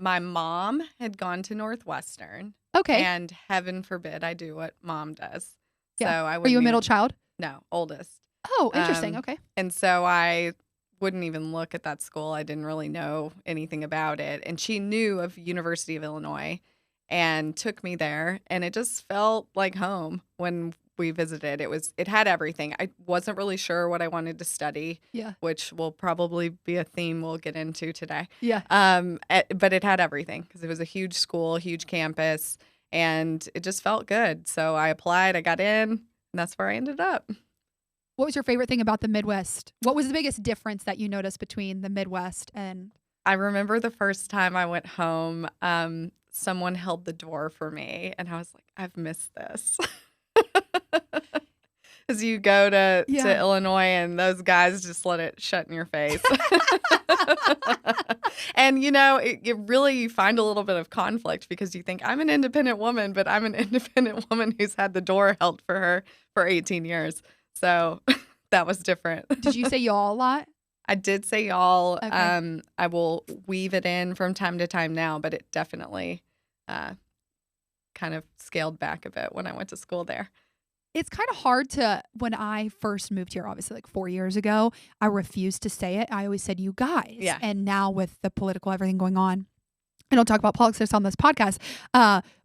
My mom had gone to Northwestern, Okay. and heaven forbid I do what mom does. So Yeah. I Are you a wouldn't middle even, child? no, oldest. Oh, interesting. Um, Okay. and so I wouldn't even look at that school. I didn't really know anything about it. And she knew of University of Illinois and took me there. And it just felt like home when we visited. It had everything. I wasn't really sure what I wanted to study, Yeah. which will probably be a theme we'll get into today. Yeah. But it had everything because it was a huge school, huge campus, and it just felt good. So I applied, I got in, and that's where I ended up. What was your favorite thing about the Midwest? What was the biggest difference that you noticed between the Midwest and I remember the first time I went home, someone held the door for me, and I was like, "I've missed this." As you go to Yeah. Illinois, and those guys just let it shut in your face. And, it really you find a little bit of conflict because you think, "I'm an independent woman," but I'm an independent woman who's had the door held for her for 18 years. So, that was different. did you say y'all a lot? I did say y'all. Okay. I will weave it in from time to time now, but it definitely uh, kind of scaled back a bit when I went to school there. It's kind of hard to, when I first moved here, obviously like 4 years ago, I refused to say it. I always said you guys. Yeah. And now with the political everything going on, I don't talk about politics on this podcast.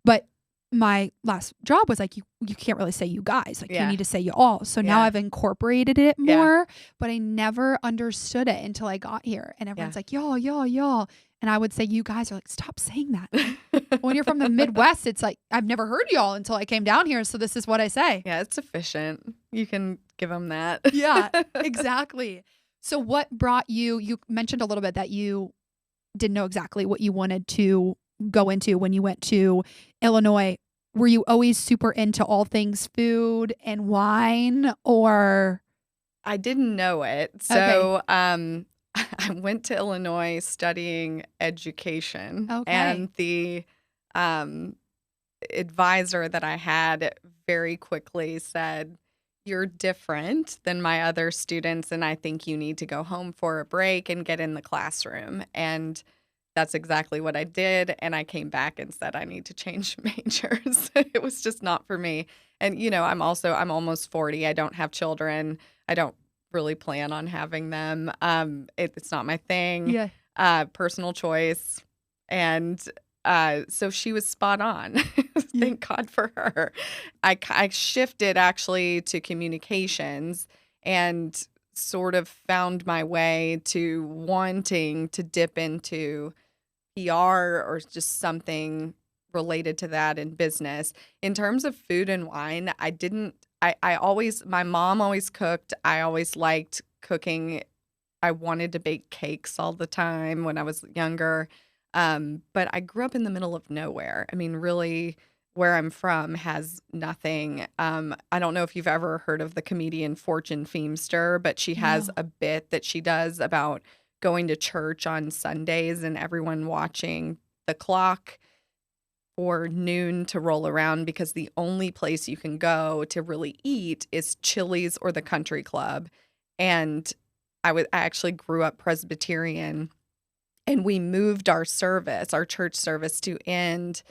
But my last job was like, you can't really say you guys. Like you Yeah. need to say you all. So now Yeah. I've incorporated it Yeah. more, but I never understood it until I got here. And everyone's like, y'all. And I would say you guys are like, stop saying that. When you're from the Midwest, it's like, I've never heard y'all until I came down here. So this is what I say. Yeah, it's efficient. You can give them that. Yeah, exactly. So what brought you mentioned a little bit that you didn't know exactly what you wanted to go into when you went to Illinois. Were you always super into all things food and wine or I didn't know it. Okay. So I went to Illinois studying education, Okay. and the um, advisor that I had very quickly said, "You're different than my other students, and I think you need to go home for a break and get in the classroom." And that's exactly what I did. And I came back and said, I need to change majors. It was just not for me. And, I'm almost 40. I don't have children. I don't really plan on having them. It's not my thing. Yeah. Personal choice. And so she was spot on. Thank God for her. I shifted actually to communications and sort of found my way to wanting to dip into PR or just something related to that in business. In terms of food and wine, my mom always cooked. I always liked cooking. I wanted to bake cakes all the time when I was younger. But I grew up in the middle of nowhere. I mean, really, where I'm from has nothing. I don't know if you've ever heard of the comedian Fortune Feimster, but she has No. a bit that she does about going to church on Sundays and everyone watching the clock for noon to roll around because the only place you can go to really eat is Chili's or the country club. And I actually grew up Presbyterian, and we moved our church service to end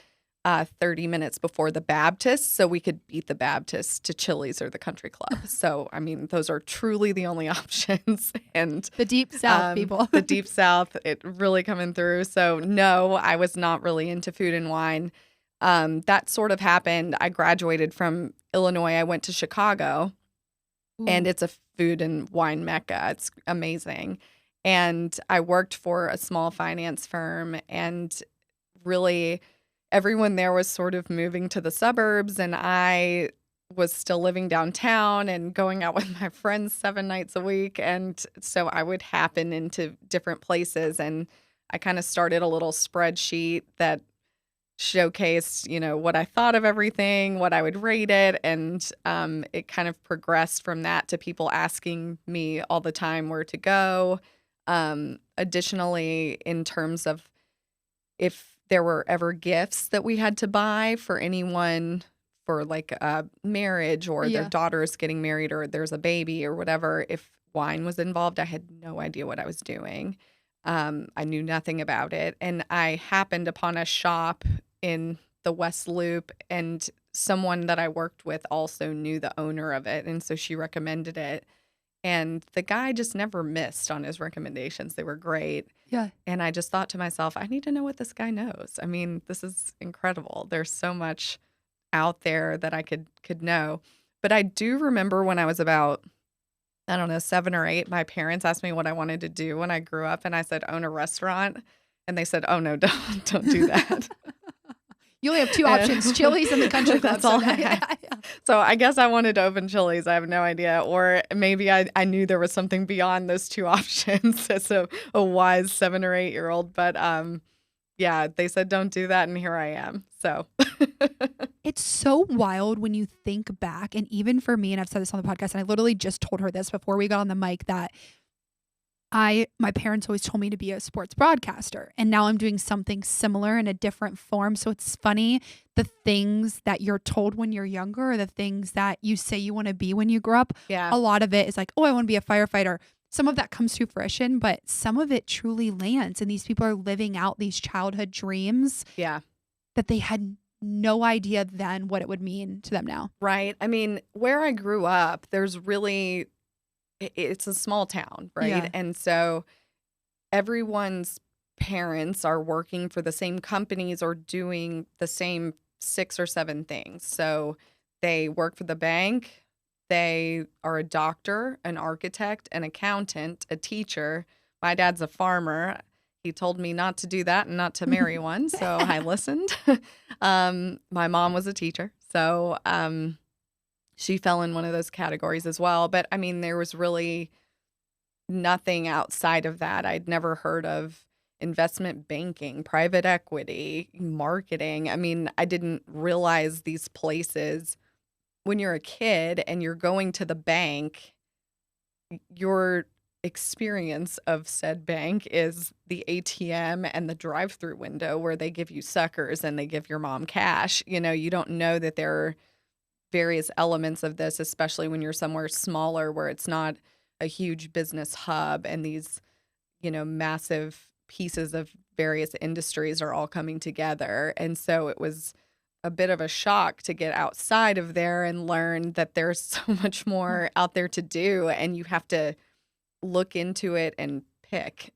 30 minutes before the Baptists so we could beat the Baptists to Chili's or the country club. So, I mean, those are truly the only options. And The deep South people. the deep South, it really coming through. So, no, I was not really into food and wine. That sort of happened. I graduated from Illinois. I went to Chicago, and Ooh. it's a food and wine mecca. It's amazing. And I worked for a small finance firm, and really everyone there was sort of moving to the suburbs, and I was still living downtown and going out with my friends 7 nights a week. And so I would happen into different places, and I kind of started a little spreadsheet that showcased, what I thought of everything, what I would rate it. And it kind of progressed from that to people asking me all the time where to go. Additionally, in terms of if there were ever gifts that we had to buy for anyone for like a marriage or their Yeah. daughter's getting married or there's a baby or whatever, if wine was involved, I had no idea what I was doing. I knew nothing about it. And I happened upon a shop in the West Loop, and someone that I worked with also knew the owner of it. And so she recommended it. And the guy just never missed on his recommendations. They were great. Yeah. And I just thought to myself, I need to know what this guy knows. I mean, this is incredible. There's so much out there that I could know. But I do remember when I was about, I don't know, 7 or 8, my parents asked me what I wanted to do when I grew up, and I said, own a restaurant. And they said, oh no, don't do that. You only have two options, Chili's and the country club. That's all I had. So I guess I wanted to open Chili's. I have no idea. Or maybe I knew there was something beyond those two options as a wise 7 or 8-year-old. But yeah, they said don't do that, and here I am. So It's so wild when you think back, and even for me, and I've said this on the podcast, and I literally just told her this before we got on the mic, that my parents always told me to be a sports broadcaster, and now I'm doing something similar in a different form. So it's funny, the things that you're told when you're younger, or the things that you say you want to be when you grow up. yeah, A lot of it is like, oh, I want to be a firefighter. Some of that comes to fruition, but some of it truly lands, and these people are living out these childhood dreams yeah. that they had no idea then what it would mean to them now. Right. I mean, where I grew up, there's really, it's a small town, right? Yeah. And so everyone's parents are working for the same companies or doing the same 6 or 7 things. So they work for the bank, they are a doctor, an architect, an accountant, a teacher. My dad's a farmer. He told me not to do that and not to marry one, so I listened. My mom was a teacher, so she fell in one of those categories as well. But I mean, there was really nothing outside of that. I'd never heard of investment banking, private equity, marketing. I mean, I didn't realize these places. When you're a kid and you're going to the bank, your experience of said bank is the ATM and the drive-through window where they give you suckers and they give your mom cash. You know, you don't know that there are various elements of this, especially when you're somewhere smaller where it's not a huge business hub and these, massive pieces of various industries are all coming together. And so it was a bit of a shock to get outside of there and learn that there's so much more out there to do, and you have to look into it and pick.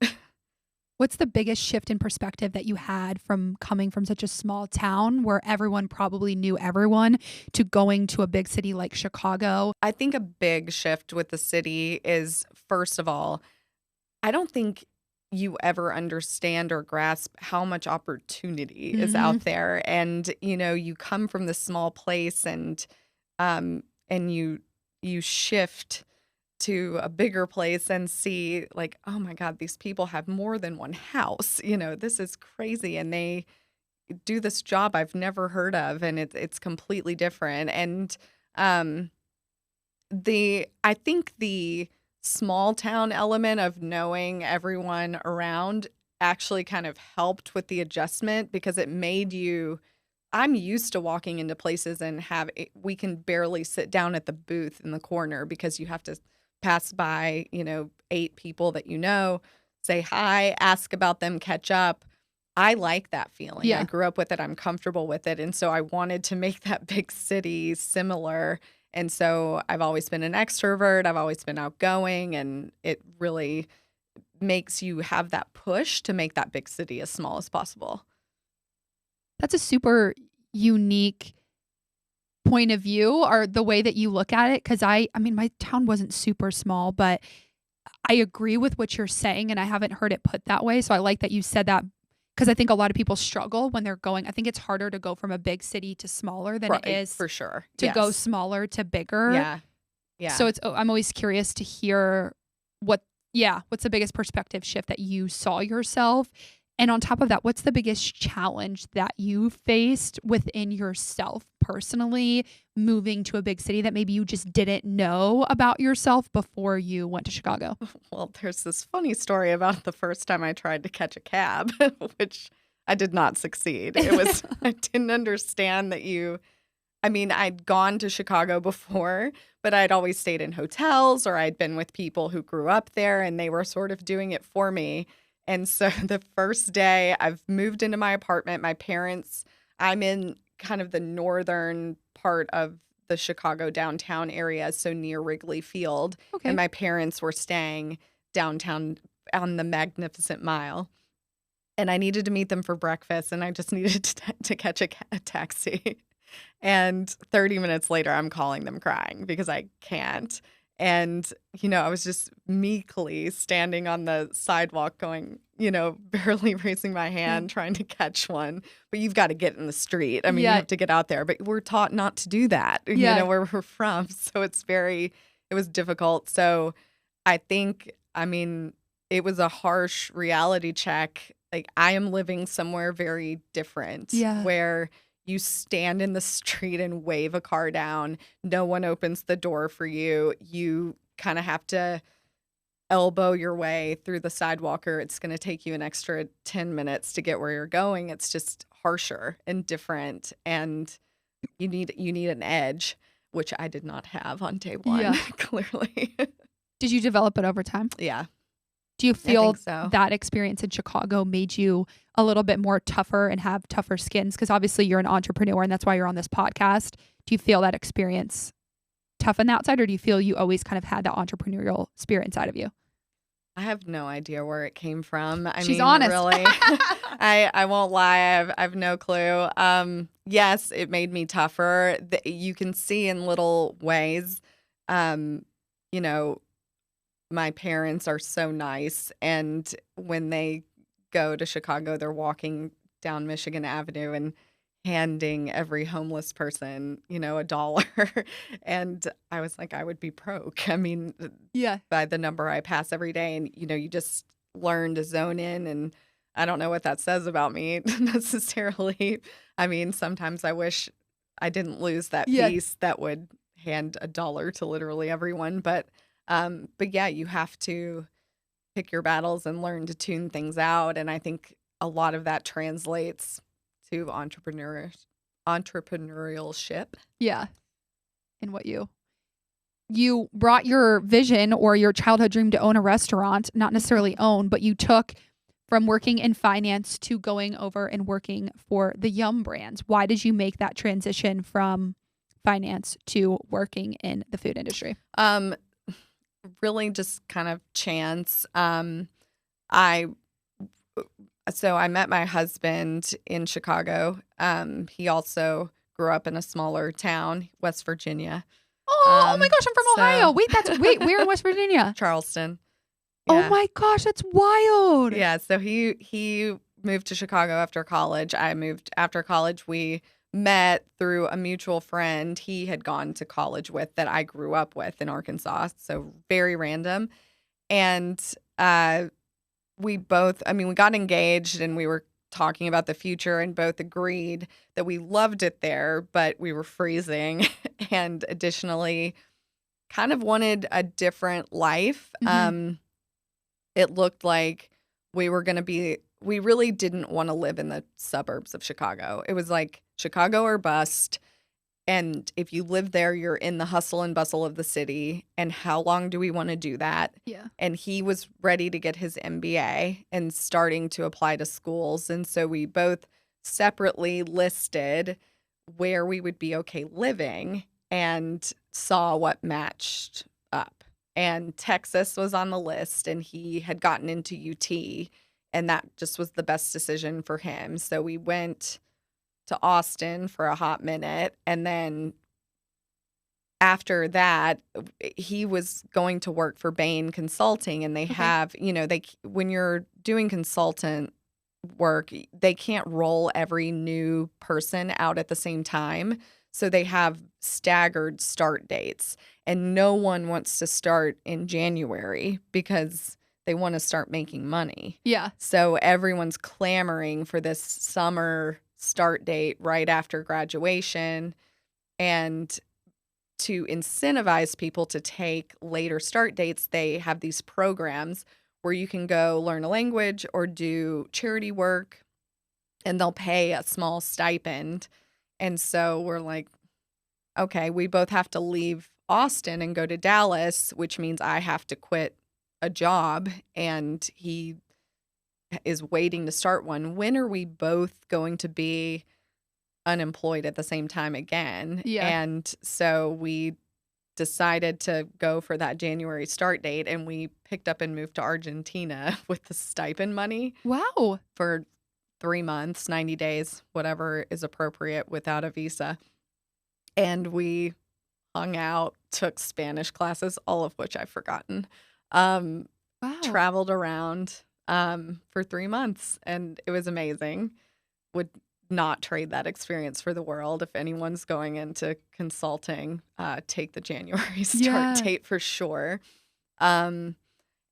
What's the biggest shift in perspective that you had from coming from such a small town where everyone probably knew everyone to going to a big city like Chicago? I think a big shift with the city is, first of all, I don't think you ever understand or grasp how much opportunity is out there. And, you come from this small place and you shift to a bigger place and see like, oh my God, these people have more than one house. This is crazy. And they do this job I've never heard of, and it's completely different. And I think the small town element of knowing everyone around actually kind of helped with the adjustment, because it made I'm used to walking into places and we can barely sit down at the booth in the corner because you have to pass by, 8 people that say hi, ask about them, catch up. I like that feeling. Yeah. I grew up with it. I'm comfortable with it. And so I wanted to make that big city similar. And so I've always been an extrovert. I've always been outgoing. And it really makes you have that push to make that big city as small as possible. That's a super unique point of view, or the way that you look at it. Because I mean, my town wasn't super small, but I agree with what you're saying, and I haven't heard it put that way. So I like that you said that, because I think a lot of people struggle when they're going. I think it's harder to go from a big city to smaller than it is for sure to go smaller to bigger. Yeah. Yeah. So I'm always curious to hear what's the biggest perspective shift that you saw yourself. And on top of that, what's the biggest challenge that you faced within yourself personally, moving to a big city that maybe you just didn't know about yourself before you went to Chicago? Well, there's this funny story about the first time I tried to catch a cab, which I did not succeed. I didn't understand that I'd gone to Chicago before, but I'd always stayed in hotels, or I'd been with people who grew up there and they were sort of doing it for me. And so the first day I've moved into my apartment, I'm in kind of the northern part of the Chicago downtown area, so near Wrigley Field. And Okay. my parents were staying downtown on the Magnificent Mile. And I needed to meet them for breakfast, and I just needed to catch a taxi. And 30 minutes later, I'm calling them crying because I can't. And, I was just meekly standing on the sidewalk going, barely raising my Yeah. hand, trying to catch one. But you've got to get in the street. I mean, you Yeah. have to get out there. But we're taught not to do that, Yeah. where we're from. So it was difficult. So I think, it was a harsh reality check. Like, I am living somewhere very different Yeah. where you stand in the street and wave a car down. No one opens the door for you. You kind of have to elbow your way through the sidewalk, or it's going to take you an extra 10 minutes to get where you're going. It's just harsher and different. And you need an edge, which I did not have on day one, Yeah. clearly. Did you develop it over time? Yeah. Do you I feel think so. that experience in Chicago made you a little bit more tougher and have tougher skins? Because obviously you're an entrepreneur and that's why you're on this podcast. Do you feel that experience tough on the outside, or do you feel you always kind of had that entrepreneurial spirit inside of you? I have no idea where it came from. She's honest. Really, I won't lie. I've no clue. Yes, it made me tougher. You can see in little ways. You know, my parents are so nice, and when they go to Chicago, they're walking down Michigan Avenue and handing every homeless person, a dollar. And I was like, I would be broke. I mean, Yeah. by the number I pass every day. And, you just learn to zone in. And I don't know what that says about me necessarily. I mean, sometimes I wish I didn't lose that Yeah. piece that would hand a dollar to literally everyone. But yeah, you have to pick your battles and learn to tune things out. And I think a lot of that translates to entrepreneurship. Yeah. And what you brought your vision or your childhood dream to own a restaurant, not necessarily own, but you took from working in finance to going over and working for the Yum brands. Why did you make that transition from finance to working in the food industry? Really just kind of chance. So I met my husband in Chicago. He also grew up in a smaller town, West Virginia. Oh my gosh, I'm from Ohio. Wait, we're in West Virginia. Charleston. Yeah. Oh my gosh, that's wild. Yeah, so he moved to Chicago after college. I moved after college. We met through a mutual friend he had gone to college with that I grew up with in Arkansas. So very random. And we got engaged and we were talking about the future and both agreed that we loved it there, but we were freezing and additionally kind of wanted a different life. Mm-hmm. It looked like we really didn't want to live in the suburbs of Chicago. It was like Chicago or bust. And if you live there, you're in the hustle and bustle of the city. And how long do we want to do that? Yeah. And he was ready to get his MBA and starting to apply to schools. And so we both separately listed where we would be okay living and saw what matched up. And Texas was on the list, and he had gotten into UT, and that just was the best decision for him. So we went to Austin for a hot minute, and then after that, he was going to work for Bain Consulting, and they have, when you're doing consultant work, they can't roll every new person out at the same time. So they have staggered start dates, and no one wants to start in January because they want to start making money. Yeah. So everyone's clamoring for this summer start date right after graduation. And to incentivize people to take later start dates, they have these programs where you can go learn a language or do charity work, and they'll pay a small stipend. And so we're like, okay, we both have to leave Austin and go to Dallas, which means I have to quit a job. And he is waiting to start one. When are we both going to be unemployed at the same time again? Yeah. And so we decided to go for that January start date, and we picked up and moved to Argentina with the stipend money Wow. for 3 months, 90 days, whatever is appropriate without a visa. And we hung out, took Spanish classes, all of which I've forgotten. Um, Wow. Traveled around for 3 months, and it was amazing. Would not trade that experience for the world. If anyone's going into consulting, take the January start Yeah. date for sure. Um,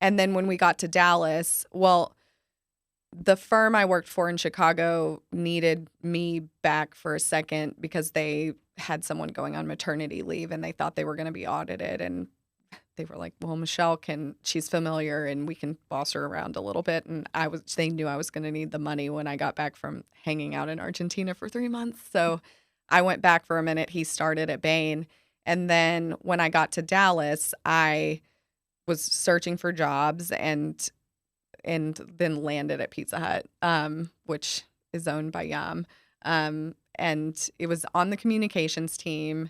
and then when we got to Dallas, well, the firm I worked for in Chicago needed me back for a second because they had someone going on maternity leave and they thought they were going to be audited. And they were like, well, Michelle she's familiar and we can boss her around a little bit. And they knew I was going to need the money when I got back from hanging out in Argentina for 3 months. So I went back for a minute. He started at Bain. And then when I got to Dallas, I was searching for jobs and then landed at Pizza Hut, which is owned by Yum. And it was on the communications team.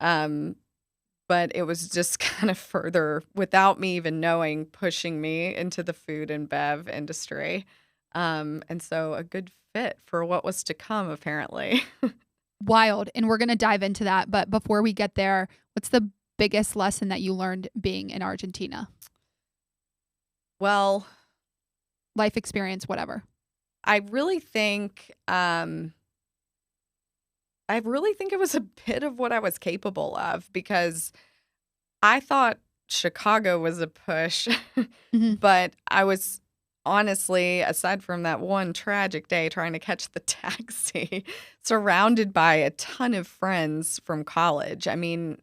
But it was just kind of further, without me even knowing, pushing me into the food and bev industry. And so a good fit for what was to come, apparently. Wild. And we're going to dive into that. But before we get there, what's the biggest lesson that you learned being in Argentina? Well, Life experience, whatever. I really think it was a bit of what I was capable of, because I thought Chicago was a push, Mm-hmm. but I was honestly, aside from that one tragic day trying to catch the taxi, surrounded by a ton of friends from college. I mean,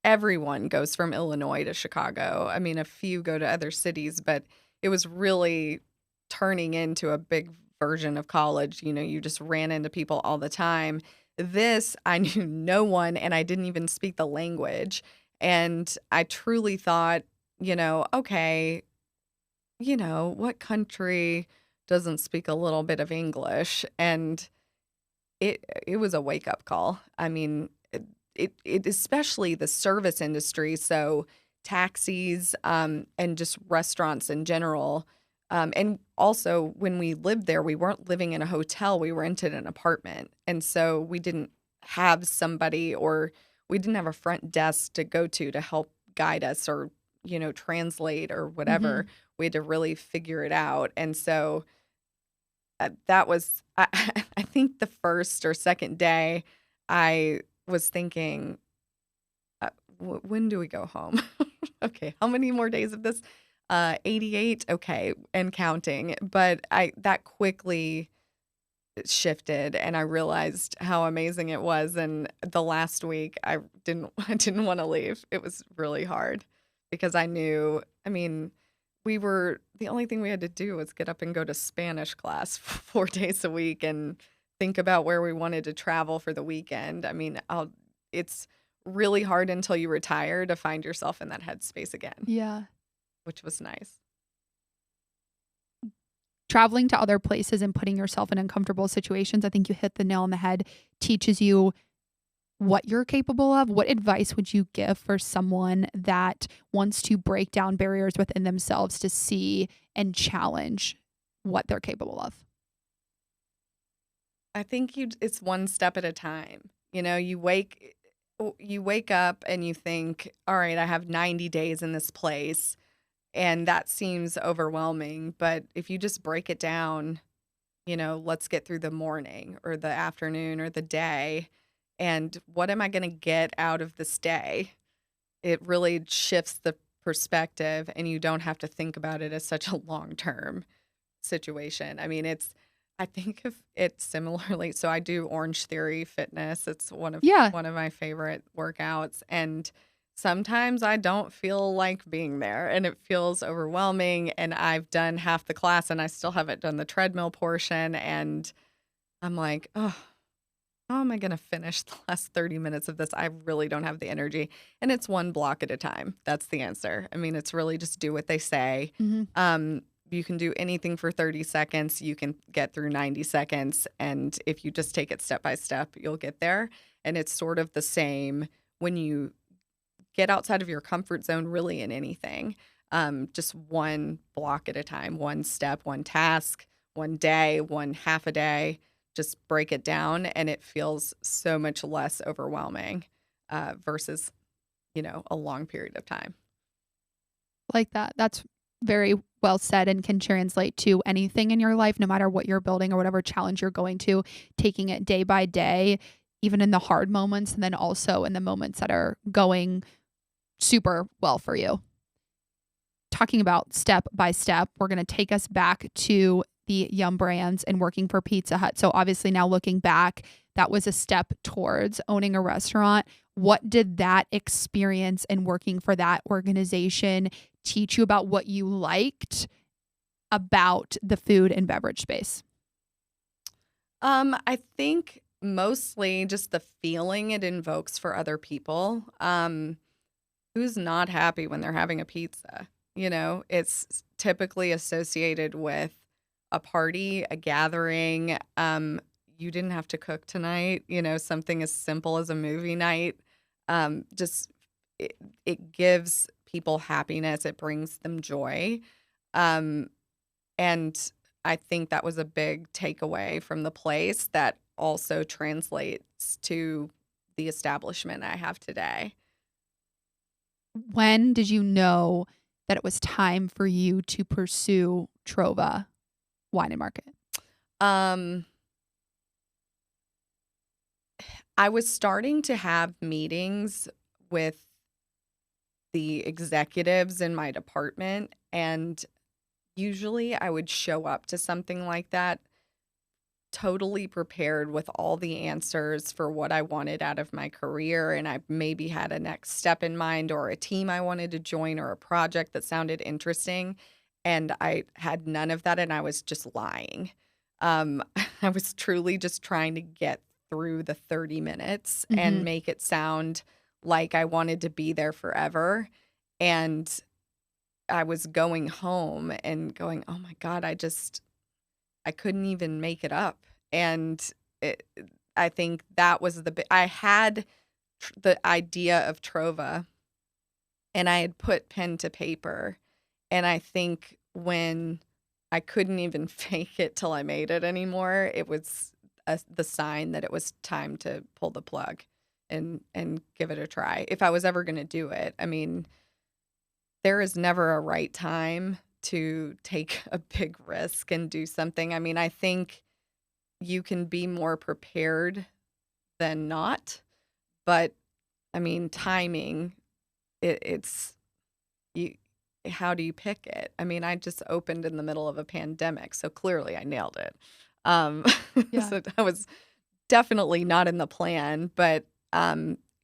everyone goes from Illinois to Chicago. I mean, a few go to other cities, but it was really turning into a big version of college. You know, you just ran into people all the time. This, I knew no one, and I didn't even speak the language. And I truly thought, okay, what country doesn't speak a little bit of English? And it was a wake-up call. I mean, it especially the service industry, so taxis, and just restaurants in general. And also, when we lived there, we weren't living in a hotel. We rented an apartment. And so we didn't have somebody, or we didn't have a front desk to go to help guide us or, translate or whatever. Mm-hmm. We had to really figure it out. And so that was, I think the first or second day, I was thinking, when do we go home? Okay, how many more days of this? 88, okay, and counting. But that quickly shifted, and I realized how amazing it was. And the last week, I didn't want to leave. It was really hard because I knew. I mean, the only thing we had to do was get up and go to Spanish class 4 days a week and think about where we wanted to travel for the weekend. I mean, it's really hard until you retire to find yourself in that headspace again, Yeah. which was nice. Traveling to other places and putting yourself in uncomfortable situations, I think you hit the nail on the head, teaches you what you're capable of. What advice would you give for someone that wants to break down barriers within themselves to see and challenge what they're capable of? I think it's one step at a time. You wake up and you think, all right, I have 90 days in this place. And that seems overwhelming. But if you just break it down, let's get through the morning or the afternoon or the day. And what am I going to get out of this day? It really shifts the perspective, and you don't have to think about it as such a long-term situation. I mean, I think of it similarly. So I do Orange Theory Fitness. It's one of Yeah. my favorite workouts. And sometimes I don't feel like being there and it feels overwhelming. And I've done half the class and I still haven't done the treadmill portion. And I'm like, oh, how am I going to finish the last 30 minutes of this? I really don't have the energy. And it's one block at a time. That's the answer. I mean, it's really just do what they say. Mm-hmm. you can do anything for 30 seconds, you can get through 90 seconds. And if you just take it step by step, you'll get there. And it's sort of the same when you get outside of your comfort zone, really, in anything. Just one block at a time, one step, one task, one day, one half a day. Just break it down, and it feels so much less overwhelming versus, a long period of time. Like that. That's very well said and can translate to anything in your life, no matter what you're building or whatever challenge you're going to, taking it day by day, even in the hard moments, and then also in the moments that are going super well for you. Talking about step by step, we're going to take us back to the Yum Brands and working for Pizza Hut. So obviously now looking back, that was a step towards owning a restaurant. What did that experience and working for that organization teach you about what you liked about the food and beverage space? I think mostly just the feeling it invokes for other people. Who's not happy when they're having a pizza? It's typically associated with a party, a gathering. You didn't have to cook tonight, something as simple as a movie night. Just it gives people happiness. It brings them joy. And I think that was a big takeaway from the place that also translates to the establishment I have today. When did you know that it was time for you to pursue Trova Wine and Market? I was starting to have meetings with the executives in my department, and usually I would show up to something like that totally prepared with all the answers for what I wanted out of my career. And I maybe had a next step in mind, or a team I wanted to join, or a project that sounded interesting. And I had none of that. And I was just lying. I was truly just trying to get through the 30 minutes and make it sound like I wanted to be there forever. And I was going home and going, oh my God, I couldn't even make it up. And I think that was I had the idea of Trova, and I had put pen to paper. And I think when I couldn't even fake it till I made it anymore, it was the sign that it was time to pull the plug and give it a try. If I was ever going to do it, I mean, there is never a right time to take a big risk and do something. I mean, I think you can be more prepared than not, but I mean, timing, it's you. How do you pick it? I mean, I just opened in the middle of a pandemic, so clearly I nailed it. Um, Yeah. so that was definitely not in the plan, but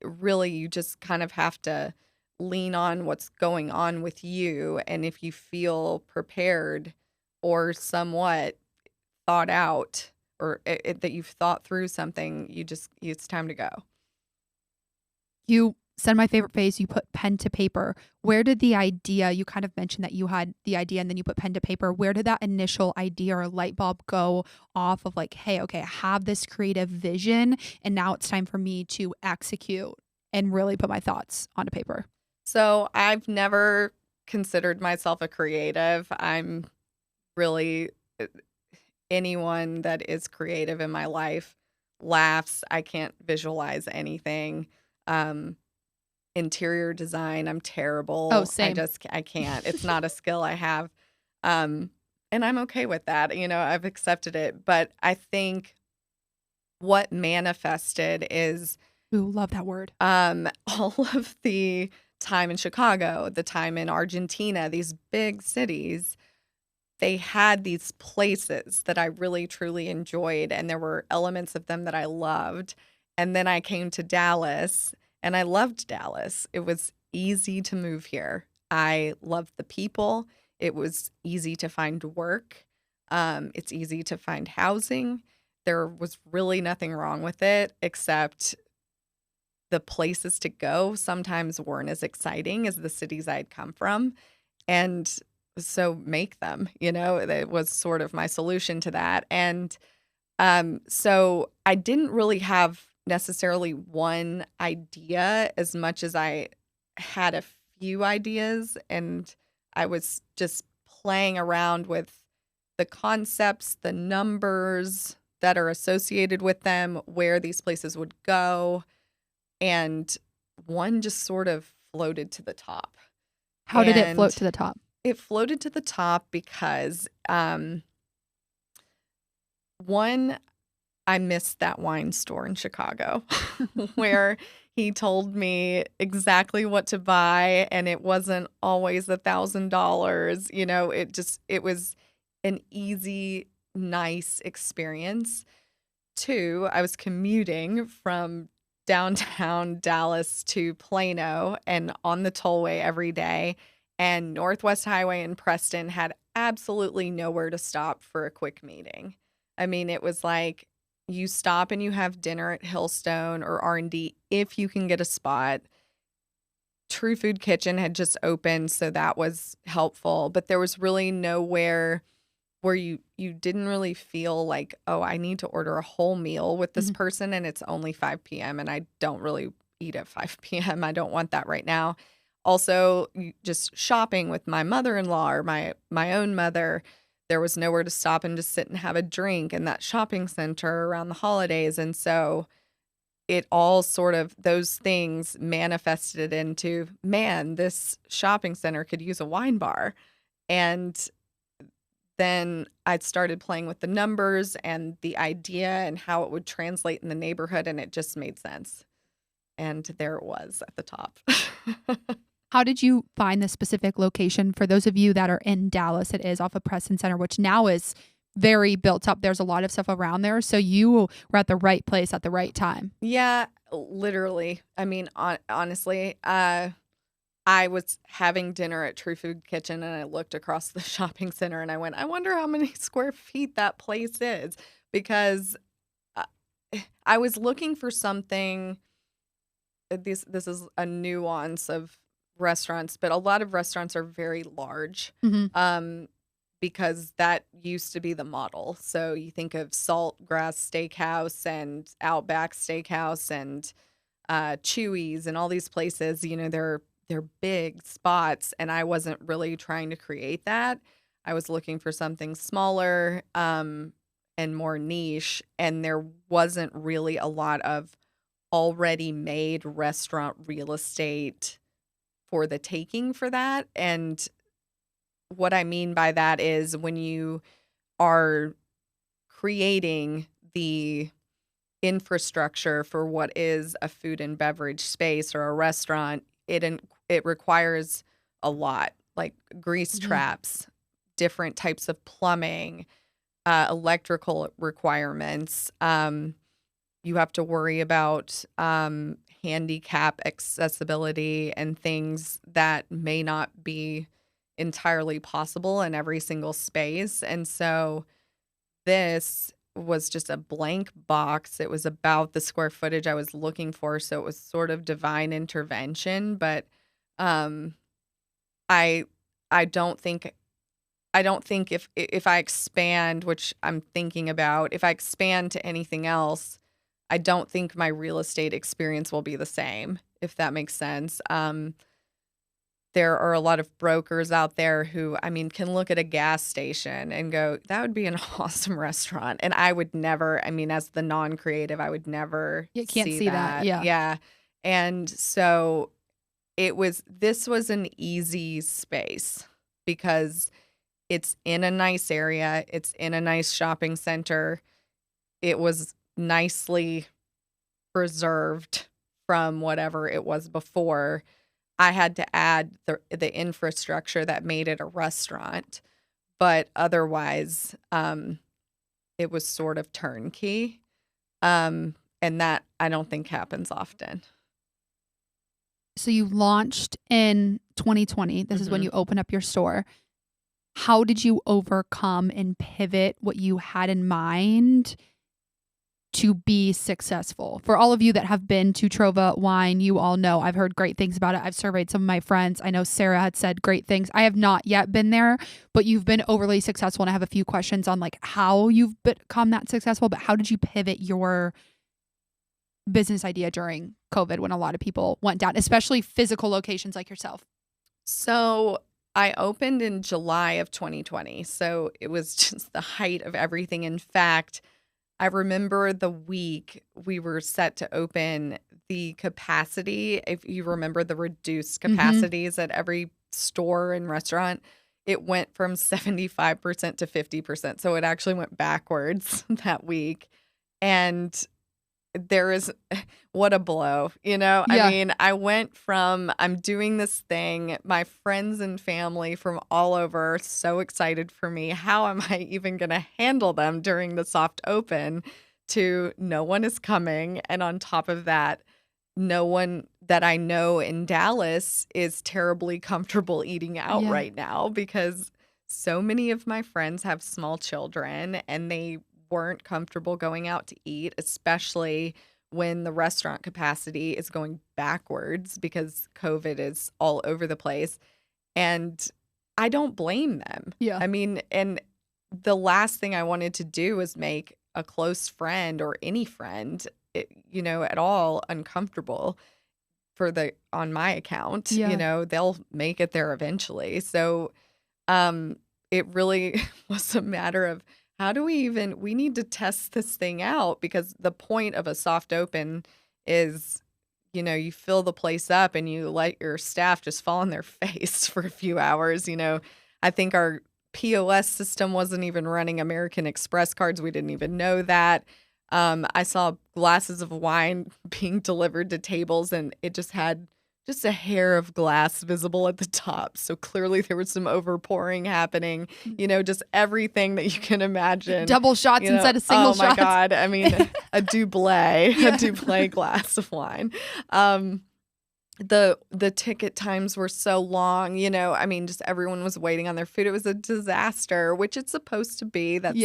really, you just kind of have to lean on what's going on with you. And if you feel prepared or somewhat thought out, or that you've thought through something, it's time to go. You said my favorite phrase, you put pen to paper. Where did the idea, you kind of mentioned that you had the idea and then you put pen to paper. Where did that initial idea or light bulb go off of, like, hey, okay, I have this creative vision and now it's time for me to execute and really put my thoughts onto paper? So I've never considered myself a creative. I'm really anyone that is creative in my life laughs. I can't visualize anything. Um, Interior design, I'm Oh, terrible. same. I can't. It's not a skill I have. And I'm okay with that. I've accepted it. But I think what manifested is Ooh, love that word. all of the time in Chicago, the time in Argentina, these big cities. They had these places that I really truly enjoyed, and there were elements of them that I loved. And then I came to Dallas, and I loved Dallas. It was easy to move here. I loved the people. It was easy to find work. It's easy to find housing. There was really nothing wrong with it, except the places to go sometimes weren't as exciting as the cities I'd come from. And so make them, that was sort of my solution to that. And so I didn't really have necessarily one idea as much as I had a few ideas, and I was just playing around with the concepts, the numbers that are associated with them, where these places would go, and one just sort of floated to the top. How did it float And to the top? it floated to the top because one, I missed that wine store in Chicago where he told me exactly what to buy, and it wasn't always $1,000. It was an easy, nice experience. Two, I was commuting from downtown Dallas to Plano and on the tollway every day. And Northwest Highway in Preston had absolutely nowhere to stop for a quick meeting. I mean, it was like you stop and you have dinner at Hillstone or R&D if you can get a spot. True Food Kitchen had just opened, so that was helpful. But there was really nowhere where you didn't really feel like, oh, I need to order a whole meal with this person and it's only 5 p.m. and I don't really eat at 5 p.m. I don't want that right now. Also, just shopping with my mother-in-law or my own mother, there was nowhere to stop and just sit and have a drink in that shopping center around the holidays. And so it all sort of, those things manifested into, man, this shopping center could use a wine bar. And then I started playing with the numbers and the idea and how it would translate in the neighborhood, and it just made sense. And there it was at the top. How did you find the specific location? For those of you that are in Dallas, it is off of Preston Center, which now is very built up. There's a lot of stuff around there. So you were at the right place at the right time. Yeah, literally. I mean, honestly, I was having dinner at True Food Kitchen and I looked across the shopping center and I went, I wonder how many square feet that place is, because I was looking for something. This is a nuance of restaurants, but a lot of restaurants are very large, because that used to be the model. So you think of Saltgrass Steakhouse and Outback Steakhouse and Chewy's and all these places, they're big spots, and I wasn't really trying to create that. I was looking for something smaller and more niche, and there wasn't really a lot of already made restaurant real estate for the taking for that. And what I mean by that is when you are creating the infrastructure for what is a food and beverage space or a restaurant, it requires a lot, like grease traps, different types of plumbing, electrical requirements. You have to worry about handicap accessibility and things that may not be entirely possible in every single space. And so this was just a blank box. It was about the square footage I was looking for, so it was sort of divine intervention. But I don't think if I expand, which I'm thinking about, if I expand to anything else, I don't think my real estate experience will be the same, if that makes sense. There are a lot of brokers out there who, I mean, can look at a gas station and go, that would be an awesome restaurant. And I would never, I mean, as the non-creative, I would never You can't see that. Yeah. Yeah. And so this was an easy space because it's in a nice area. It's in a nice shopping center. It was nicely preserved from whatever it was before. I had to add the infrastructure that made it a restaurant, but otherwise, it was sort of turnkey, and that I don't think happens often. So you launched in 2020. This is when you opened up your store. How did you overcome and pivot what you had in mind to be successful? For all of you that have been to Trova Wine, you all know I've heard great things about it. I've surveyed some of my friends. I know Sarah had said great things. I have not yet been there, but you've been overly successful. And I have a few questions on like how you've become that successful, but how did you pivot your business idea during COVID when a lot of people went down, especially physical locations like yourself? So I opened in July of 2020. So it was just the height of everything. In fact, I remember the week we were set to open, the capacity, if you remember the reduced capacities at every store and restaurant, it went from 75% to 50%. So it actually went backwards that week. And there is what a blow, Yeah. I mean, I went from I'm doing this thing, my friends and family from all over so excited for me. How am I even going to handle them during the soft open, to no one is coming, and on top of that, no one that I know in Dallas is terribly comfortable eating out Yeah. right now, because so many of my friends have small children and they weren't comfortable going out to eat, especially when the restaurant capacity is going backwards because COVID is all over the place. And I don't blame them. Yeah. I mean, and the last thing I wanted to do was make a close friend or any friend, at all uncomfortable on my account. Yeah. They'll make it there eventually. So it really was a matter of we need to test this thing out, because the point of a soft open is, you fill the place up and you let your staff just fall on their face for a few hours. I think our POS system wasn't even running American Express cards. We didn't even know that. I saw glasses of wine being delivered to tables, and it just had just a hair of glass visible at the top. So clearly there was some overpouring happening, just everything that you can imagine. Double shots instead of single shots. Oh my shots. God. I mean, a Dublé glass of wine. The ticket times were so long, I mean, just everyone was waiting on their food. It was a disaster, which it's supposed to be. That's,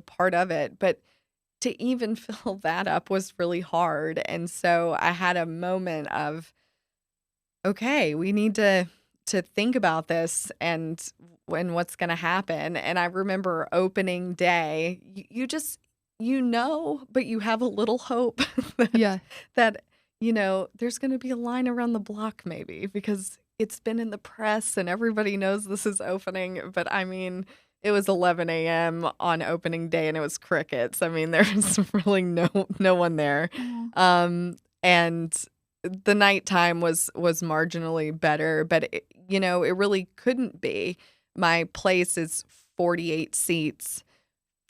part of it. But to even fill that up was really hard. And so I had a moment of, okay, we need to think about this and what's going to happen. And I remember opening day, you just, but you have a little hope that, there's going to be a line around the block maybe, because it's been in the press and everybody knows this is opening. But I mean, it was 11 a.m. on opening day and it was crickets. I mean, there's really no one there. And the nighttime was marginally better, but it really couldn't be. My place is 48 seats,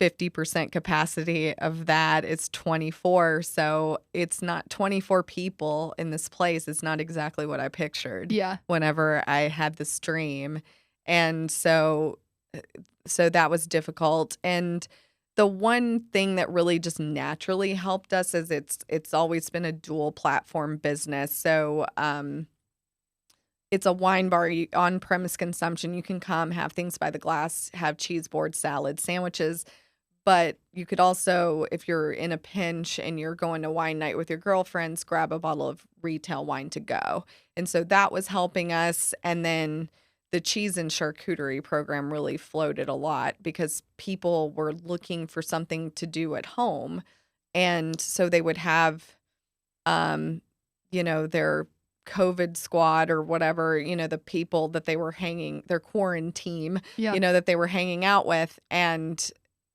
50% capacity of that is 24. So it's not 24 people in this place. It's not exactly what I pictured. Yeah. Whenever I had the stream. And so that was difficult. And the one thing that really just naturally helped us is it's always been a dual platform business. So it's a wine bar, on-premise consumption. You can come, have things by the glass, have cheese board, salad, sandwiches. But you could also, if you're in a pinch and you're going to wine night with your girlfriends, grab a bottle of retail wine to go. And so that was helping us. And then the cheese and charcuterie program really floated a lot because people were looking for something to do at home. And so they would have, their COVID squad or whatever, the people that they were their quarantine, that they were hanging out with, and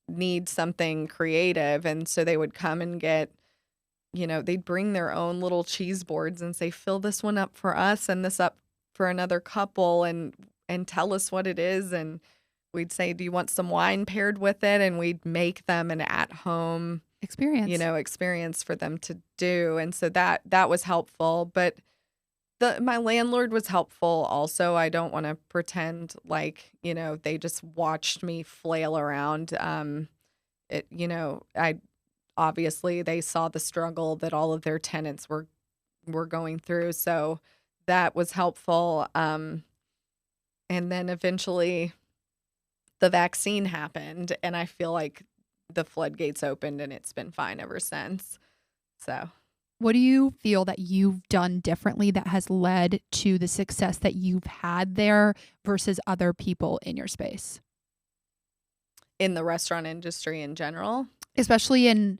need something creative. And so they would come and get, they'd bring their own little cheese boards and say, fill this one up for us and this up for another couple, and tell us what it is. And we'd say, do you want some wine paired with it? And we'd make them an at-home experience for them to do. And so that was helpful. But my landlord was helpful also. I don't want to pretend like, they just watched me flail around. Obviously they saw the struggle that all of their tenants were going through. So that was helpful. And then eventually the vaccine happened, and I feel like the floodgates opened and it's been fine ever since. So, What do you feel that you've done differently that has led to the success that you've had there versus other people in your space? in the restaurant industry in general, Especially in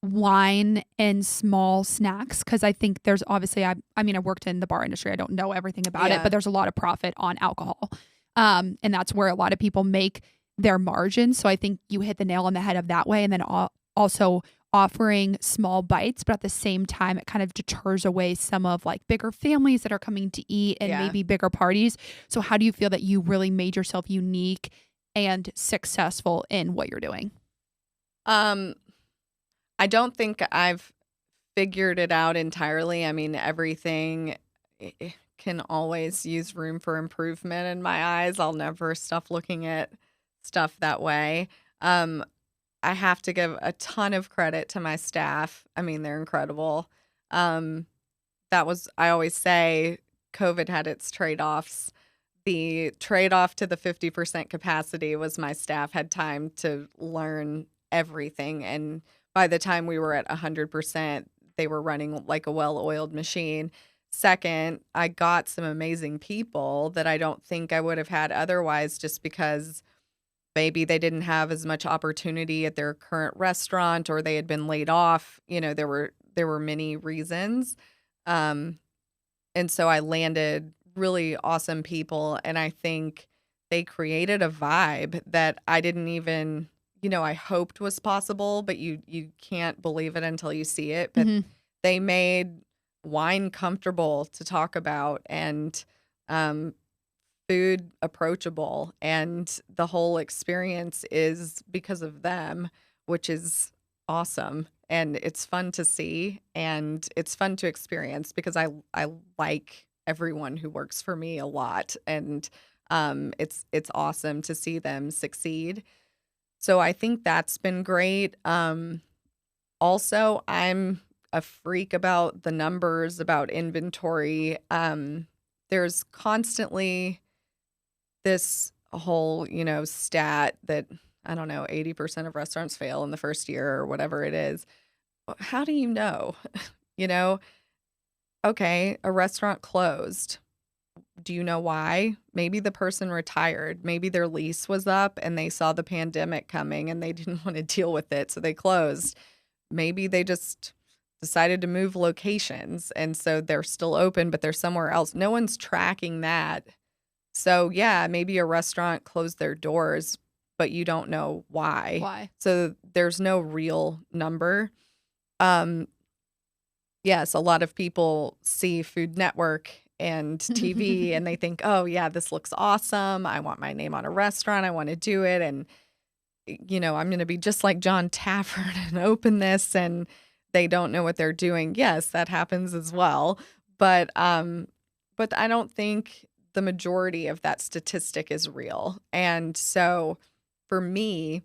wine and small snacks, because I think there's obviously I mean I worked in the bar industry. I don't know everything about it, yeah. but there's a lot of profit on alcohol. And that's where a lot of people make their margins. So I think you hit the nail on the head of that way. And then also offering small bites, but at the same time, it kind of deters away some of like bigger families that are coming to eat and Yeah. maybe bigger parties. So how do you feel that you really made yourself unique and successful in what you're doing? I don't think I've figured it out entirely. I mean, everything can always use room for improvement in my eyes. I'll never stop looking at stuff that way. Um, I have to give a ton of credit to my staff. I mean, they're incredible. Um, I always say, COVID had its trade offs. The trade off to the 50% capacity was my staff had time to learn everything. And by the time we were at 100%, they were running like a well oiled machine. Second, I got some amazing people that I don't think I would have had otherwise, just because maybe they didn't have as much opportunity at their current restaurant, or they had been laid off. There were many reasons. Um, and so I landed really awesome people, and I think they created a vibe that I didn't even, I hoped was possible, but you can't believe it until you see it. But Hmm. they made wine comfortable to talk about, and um, food approachable, and the whole experience is because of them, which is awesome. And it's fun to see, and it's fun to experience, because I like everyone who works for me a lot, and it's awesome to see them succeed. So I think that's been great. Also, I'm a freak about the numbers, about inventory. There's constantly this whole, stat that, I don't know, 80% of restaurants fail in the first year or whatever it is. How do you know? You know, okay, a restaurant closed. Do you know why? Maybe the person retired. Maybe their lease was up and they saw the pandemic coming and they didn't want to deal with it, so they closed. Maybe they just decided to move locations and so they're still open, but they're somewhere else. No one's tracking that. So, yeah, maybe a restaurant closed their doors, but you don't know why. Why? So there's no real number. Um, yes, a lot of people see Food Network and TV and they think, oh, yeah, this looks awesome. I want my name on a restaurant. I want to do it. And, I'm going to be just like John Tafford and open this. And they don't know what they're doing. Yes, that happens as well. But I don't think the majority of that statistic is real. And so for me,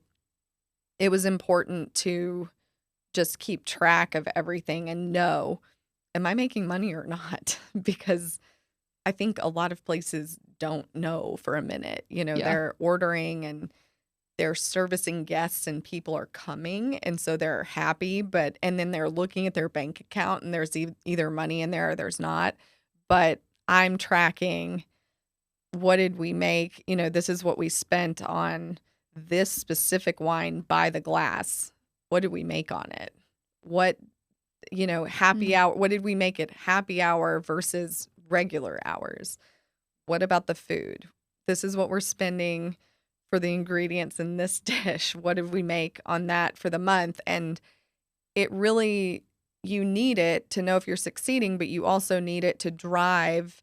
it was important to just keep track of everything and know, am I making money or not? Because I think a lot of places don't know for a minute. Yeah. They're ordering and they're servicing guests and people are coming. And so they're happy, and then they're looking at their bank account and there's either money in there or there's not. But I'm tracking, what did we make? This is what we spent on this specific wine by the glass. What did we make on it? What, happy Mhm. hour, what did we make it happy hour versus regular hours? What about the food? This is what we're spending for the ingredients in this dish. What did we make on that for the month? And it really, you need it to know if you're succeeding, but you also need it to drive.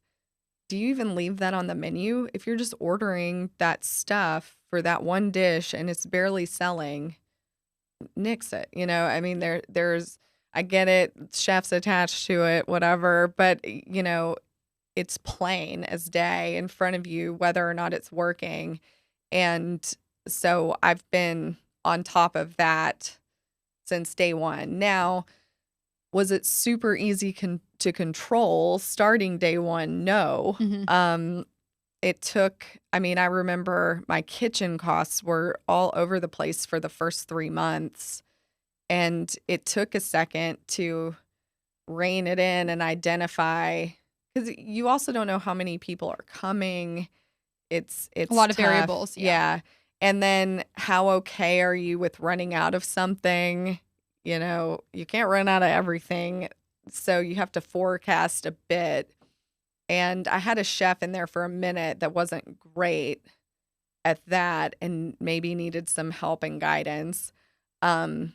Do you even leave that on the menu? If you're just ordering that stuff for that one dish and it's barely selling, nix it. I mean, I get it, chefs attached to it, whatever, but it's plain as day in front of you, whether or not it's working. And so I've been on top of that since day one. Now, was it super easy to control starting day one? No. Mhm. it took, I mean, I remember my kitchen costs were all over the place for the first 3 months. And it took a second to rein it in and identify, because you also don't know how many people are coming. A It's lot of tough. variables. Yeah. Yeah. And then how okay are you with running out of something? You know, you can't run out of everything. So you have to forecast a bit. And I had a chef in there for a minute that wasn't great at that and maybe needed some help and guidance. Um,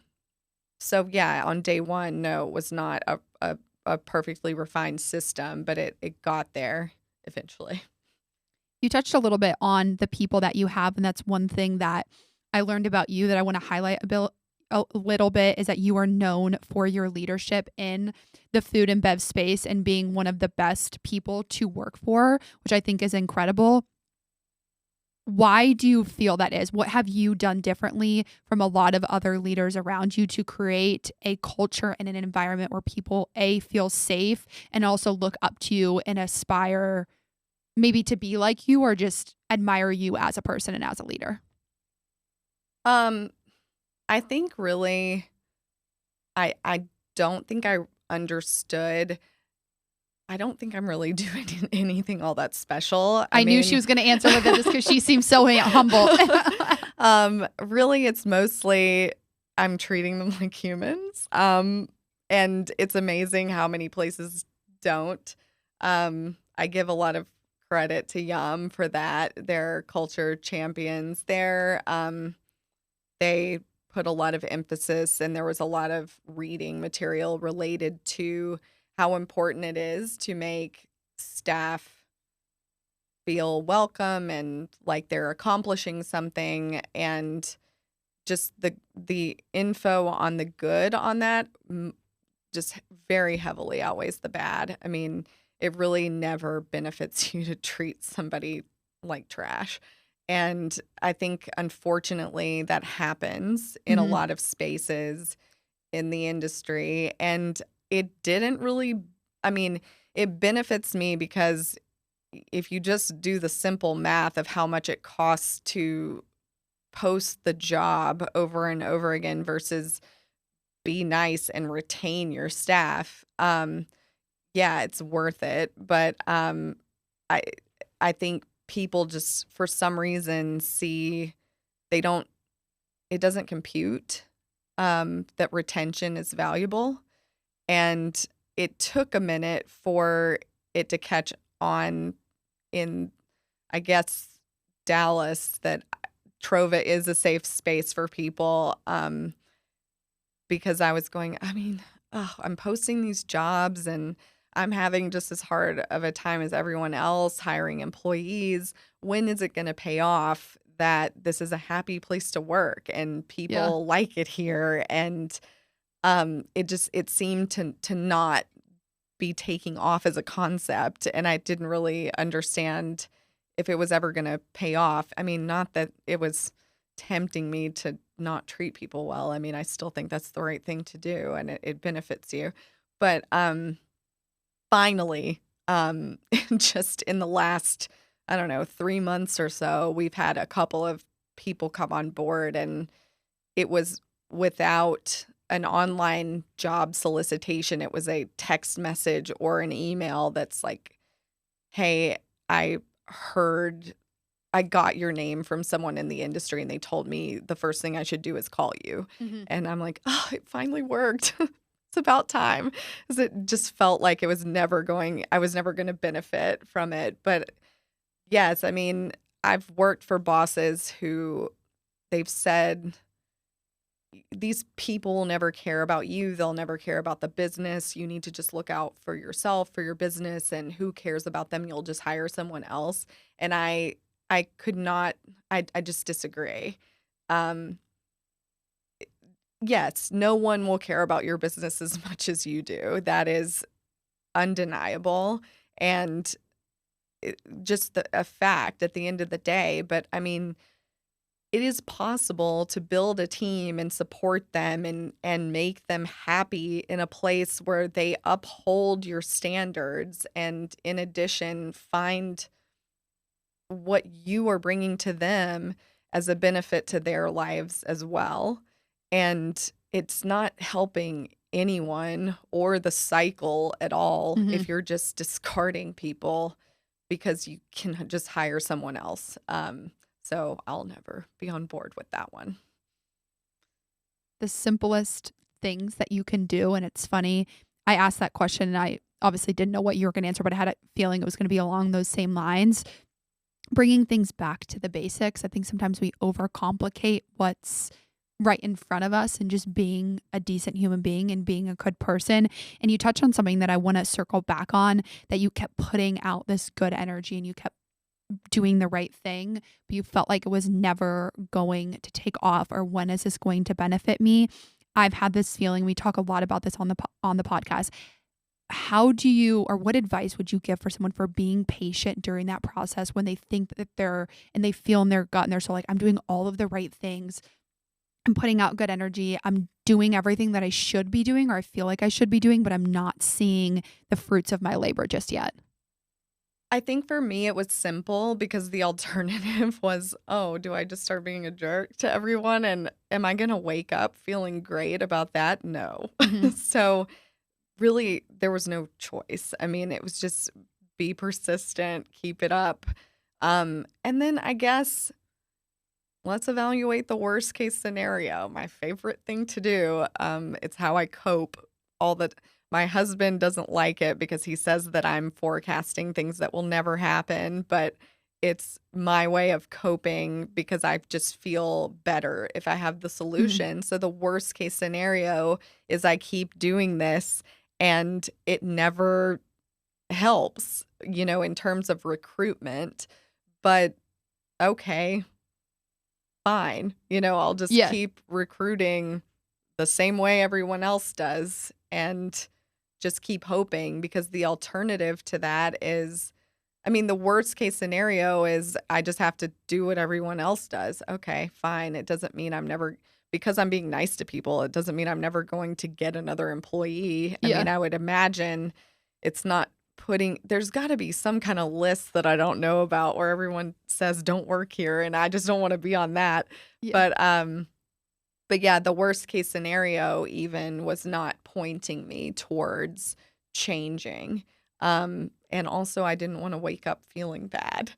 so yeah, on day one, no, it was not a perfectly refined system, but it got there eventually. You touched a little bit on the people that you have, and that's one thing that I learned about you that I want to highlight a little bit is that you are known for your leadership in the food and bev space and being one of the best people to work for, which I think is incredible. Why do you feel that is? What have you done differently from a lot of other leaders around you to create a culture and an environment where people feel safe and also look up to you and aspire maybe to be like you or just admire you as a person and as a leader? Um, I think really, I don't think I understood. I don't think I'm really doing anything all that special. I I knew she mean, was going to answer with it just because she seems so humble. really, it's mostly I'm treating them like humans. And it's amazing how many places don't. I give a lot of credit to Yum for that. They're culture champions there. They put a lot of emphasis, and there was a lot of reading material related to how important it is to make staff feel welcome and like they're accomplishing something, and just the info on the good on that just very heavily outweighs the bad. I mean, it really never benefits you to treat somebody like trash. And I think unfortunately that happens in a Mhm. lot of spaces in the industry. And it didn't really, I mean, it benefits me because if you just do the simple math of how much it costs to post the job over and over again versus be nice and retain your staff, yeah, it's worth it. But I I think people just for some reason see they don't it doesn't compute that retention is valuable. And it took a minute for it to catch on in, I guess, Dallas, that Trova is a safe space for people, because I was going, I mean, oh, I'm posting these jobs and I'm having just as hard of a time as everyone else hiring employees. When is it going to pay off that this is a happy place to work and Yeah. people like it here? And it seemed to not be taking off as a concept, and I didn't really understand if it was ever gonna pay off. I mean, not that it was tempting me to not treat people well. I mean, I still think that's the right thing to do, and it benefits you. But, finally, just in the last, I don't know, 3 months or so, we've had a couple of people come on board, and it was without an online job solicitation. It was a text message or an email that's like, "Hey, I heard I got your name from someone in the industry, and they told me the first thing I should do is call you." Mhm. And I'm like, "Oh, it finally worked." It's about time, 'cause it just felt like I was never gonna benefit from it. But yes, I mean, I've worked for bosses who they've said these people will never care about you. They'll never care about the business. You need to just look out for yourself, for your business, and who cares about them? You'll just hire someone else. And I could not, I just disagree. Um, yes, no one will care about your business as much as you do. That is undeniable. And just a fact at the end of the day. But I mean, it is possible to build a team and support them and make them happy in a place where they uphold your standards, and in addition find what you are bringing to them as a benefit to their lives as well. And it's not helping anyone or the cycle at all Mhm. if you're just discarding people because you can just hire someone else. So I'll never be on board with that one. The simplest things that you can do. And it's funny, I asked that question and I obviously didn't know what you were going to answer, but I had a feeling it was going to be along those same lines. Bringing things back to the basics. I think sometimes we overcomplicate what's right in front of us and just being a decent human being and being a good person. And you touch on something that I want to circle back on, that you kept putting out this good energy and you kept doing the right thing, but you felt like it was never going to take off, or when is this going to benefit me? I've had this feeling. We talk a lot about this on the podcast. How do you, or what advice would you give for someone for being patient during that process when they think that they're, and they feel in their gut and they're so like, I'm doing all of the right things, I'm putting out good energy, I'm doing everything that I should be doing or I feel like I should be doing, but I'm not seeing the fruits of my labor just yet? I think for me, it was simple because the alternative was, oh, do I just start being a jerk to everyone? And am I going to wake up feeling great about that? No. Mhm. So, really, there was no choice. I mean, it was just be persistent, keep it up. And then I guess let's evaluate the worst case scenario. My favorite thing to do. It's how I cope all the my husband doesn't like it because he says that I'm forecasting things that will never happen, but it's my way of coping because I just feel better if I have the Mhm. solution. So the worst case scenario is I keep doing this and it never helps, in terms of recruitment. But okay, fine. I'll just Yeah. keep recruiting the same way everyone else does and just keep hoping because the alternative to that is, I mean, the worst case scenario is I just have to do what everyone else does. Okay, fine. It doesn't mean I'm never, because I'm being nice to people, it doesn't mean I'm never going to get another employee. I Yeah. mean, I would imagine it's not there's got to be some kind of list that I don't know about where everyone says don't work here and I just don't want to be on that. Yeah. But yeah, the worst case scenario even was not pointing me towards changing. And also I didn't want to wake up feeling bad,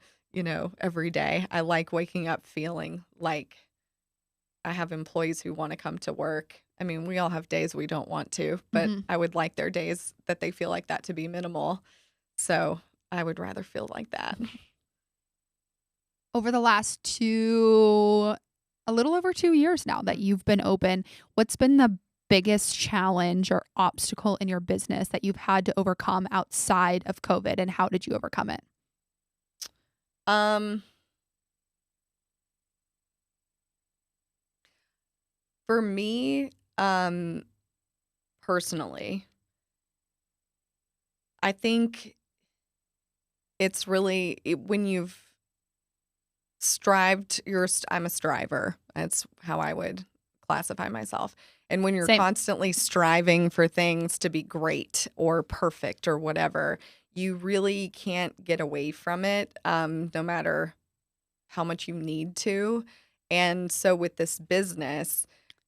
every day. I like waking up feeling like I have employees who want to come to work. I mean, we all have days we don't want to, but Mhm. I would like their days that they feel like that to be minimal. So I would rather feel like that. Over the last a little over 2 years now that you've been open, what's been the biggest challenge or obstacle in your business that you've had to overcome outside of COVID, and how did you overcome it? Um, for me, personally, I think it's really when you've I'm a striver. That's how I would classify myself. And when you're Same. constantly striving for things to be great or perfect or whatever, you really can't get away from it, no matter how much you need to. And so with this business,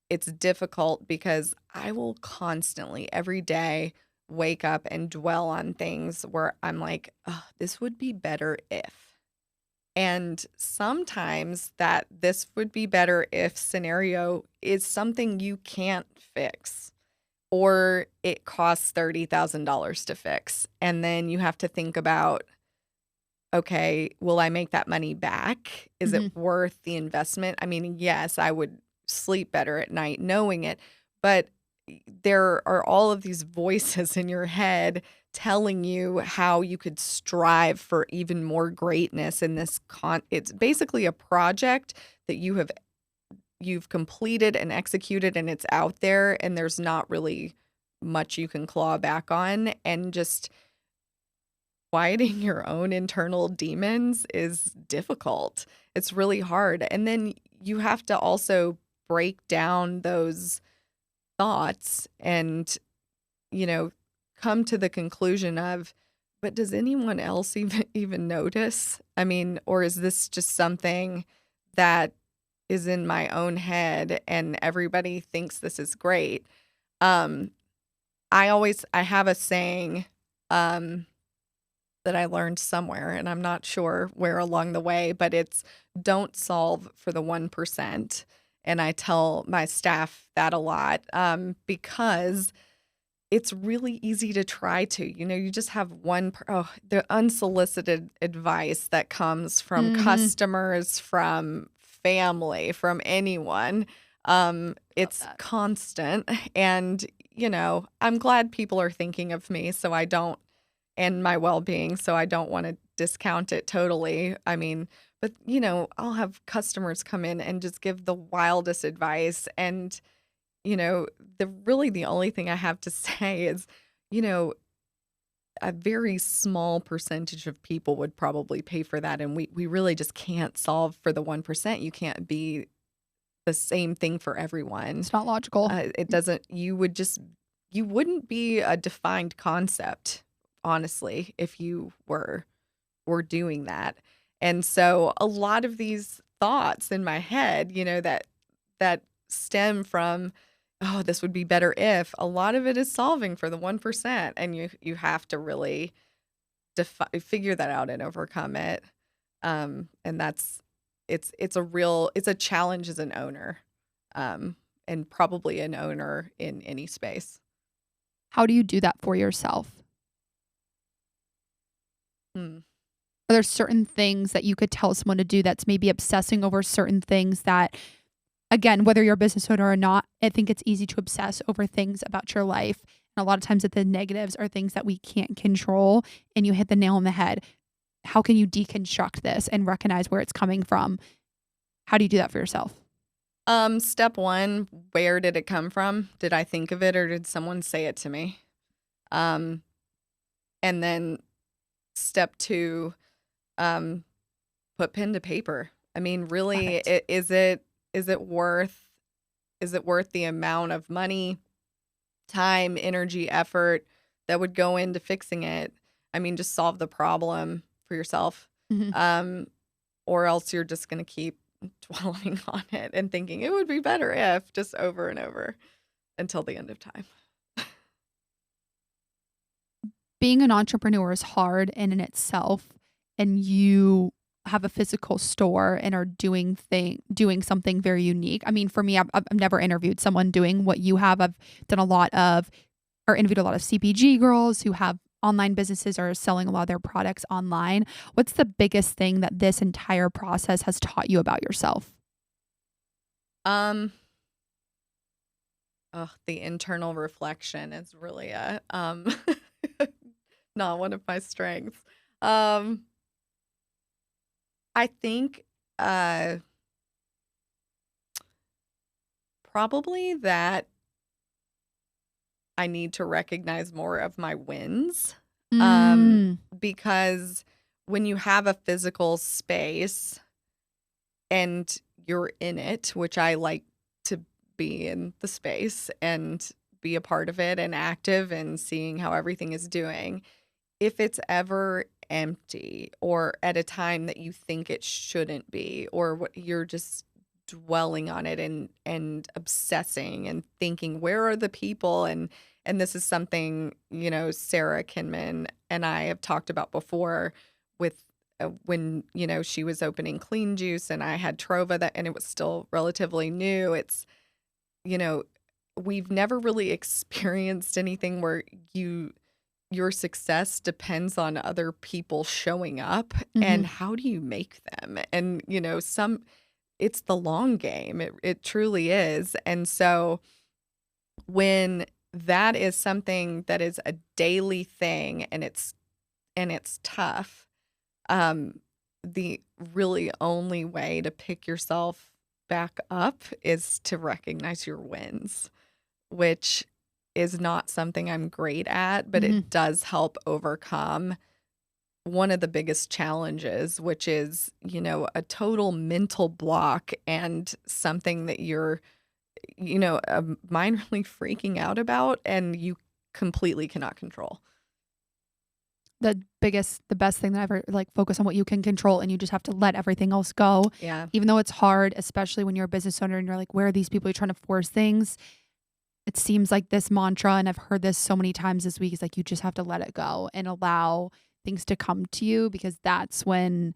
it's difficult because I will constantly, every day, wake up and dwell on things where I'm like, oh, this would be better if. And sometimes that this would be better if scenario is something you can't fix or it costs $30,000 to fix. And then you have to think about, okay, will I make that money back? Is Mhm. it worth the investment? I mean, yes, I would sleep better at night knowing it, but there are all of these voices in your head telling you how you could strive for even more greatness in this it's basically a project that you've completed and executed and it's out there and there's not really much you can claw back on, and just quieting your own internal demons is difficult. It's really hard. And then you have to also break down those thoughts and, you know, come to the conclusion of, But does anyone else even notice? I mean, or is this just something that is in my own head and everybody thinks this is great? Um, I have a saying um, that I learned somewhere, and I'm not sure where along the way, but it's don't solve for the 1%. And I tell my staff that a lot because it's really easy to try to. You just have the unsolicited advice that comes from Mhm. customers, from family, from anyone. Love It's that. constant. And, I'm glad people are thinking of me so I don't, and my well being, so I don't want to discount it totally. I mean, but, I'll have customers come in and just give the wildest advice. And you know, the only thing I have to say is, you know, a very small percentage of people would probably pay for that, and we really just can't solve for the 1%. You can't be the same thing for everyone. It's not logical. It doesn't you wouldn't be a defined concept, honestly, if you were doing that. And so a lot of these thoughts in my head, that stem from, oh, this would be better if, a lot of it is solving for the 1%, and you have to really figure that out and overcome it. And it's a challenge as an owner. And probably an owner in any space. How do you do that for yourself? Hmm. Are there certain things that you could tell someone to do that's maybe obsessing over certain things that, again, whether you're a business owner or not, I think it's easy to obsess over things about your life. And a lot of times that the negatives are things that we can't control, and you hit the nail on the head. How can you deconstruct this and recognize where it's coming from? How do you do that for yourself? Step one, where did it come from? Did I think of it or did someone say it to me? Um, and then step two, um, put pen to paper. I mean, Love really, it. is it worth the amount of money, time, energy, effort that would go into fixing it? I mean, just solve the problem for yourself. Mhm. Um, or else you're just gonna keep dwelling on it and thinking it would be better if, just over and over until the end of time. Being an entrepreneur is hard in itself, and you have a physical store and are doing something very unique. I mean, for me, I've never interviewed someone doing what you have. I've done a lot of or interviewed a lot of CPG girls who have online businesses or are selling a lot of their products online. What's the biggest thing that this entire process has taught you about yourself? Um, the internal reflection is really not one of my strengths. Um, I think uh probably that I need to recognize more of my wins. Um, Mm. because when you have a physical space and you're in it, which I like to be in the space and be a part of it and active and seeing how everything is doing. If it's ever empty or at a time that you think it shouldn't be, or what you're just dwelling on it and obsessing and thinking, where are the people? And this is something, Sarah Kinman and I have talked about before with when, she was opening Clean Juice and I had Trova, and it was still relatively new. It's, you know, we've never really experienced anything where your success depends on other people showing up, and Mhm. how do you make them? And, it's the long game. It truly is. And so when that is something that is a daily thing and it's tough, the really only way to pick yourself back up is to recognize your wins, which is not something I'm great at, but Mhm. it does help overcome one of the biggest challenges, which is, a total mental block and something that you're, minorly freaking out about and you completely cannot control. the best thing that I ever like focus on what you can control and you just have to let everything else go. Yeah. Even though it's hard, especially when you're a business owner and you're like, where are these people? You're trying to force things. It seems like this mantra, and I've heard this so many times this week, is like you just have to let it go and allow things to come to you, because that's when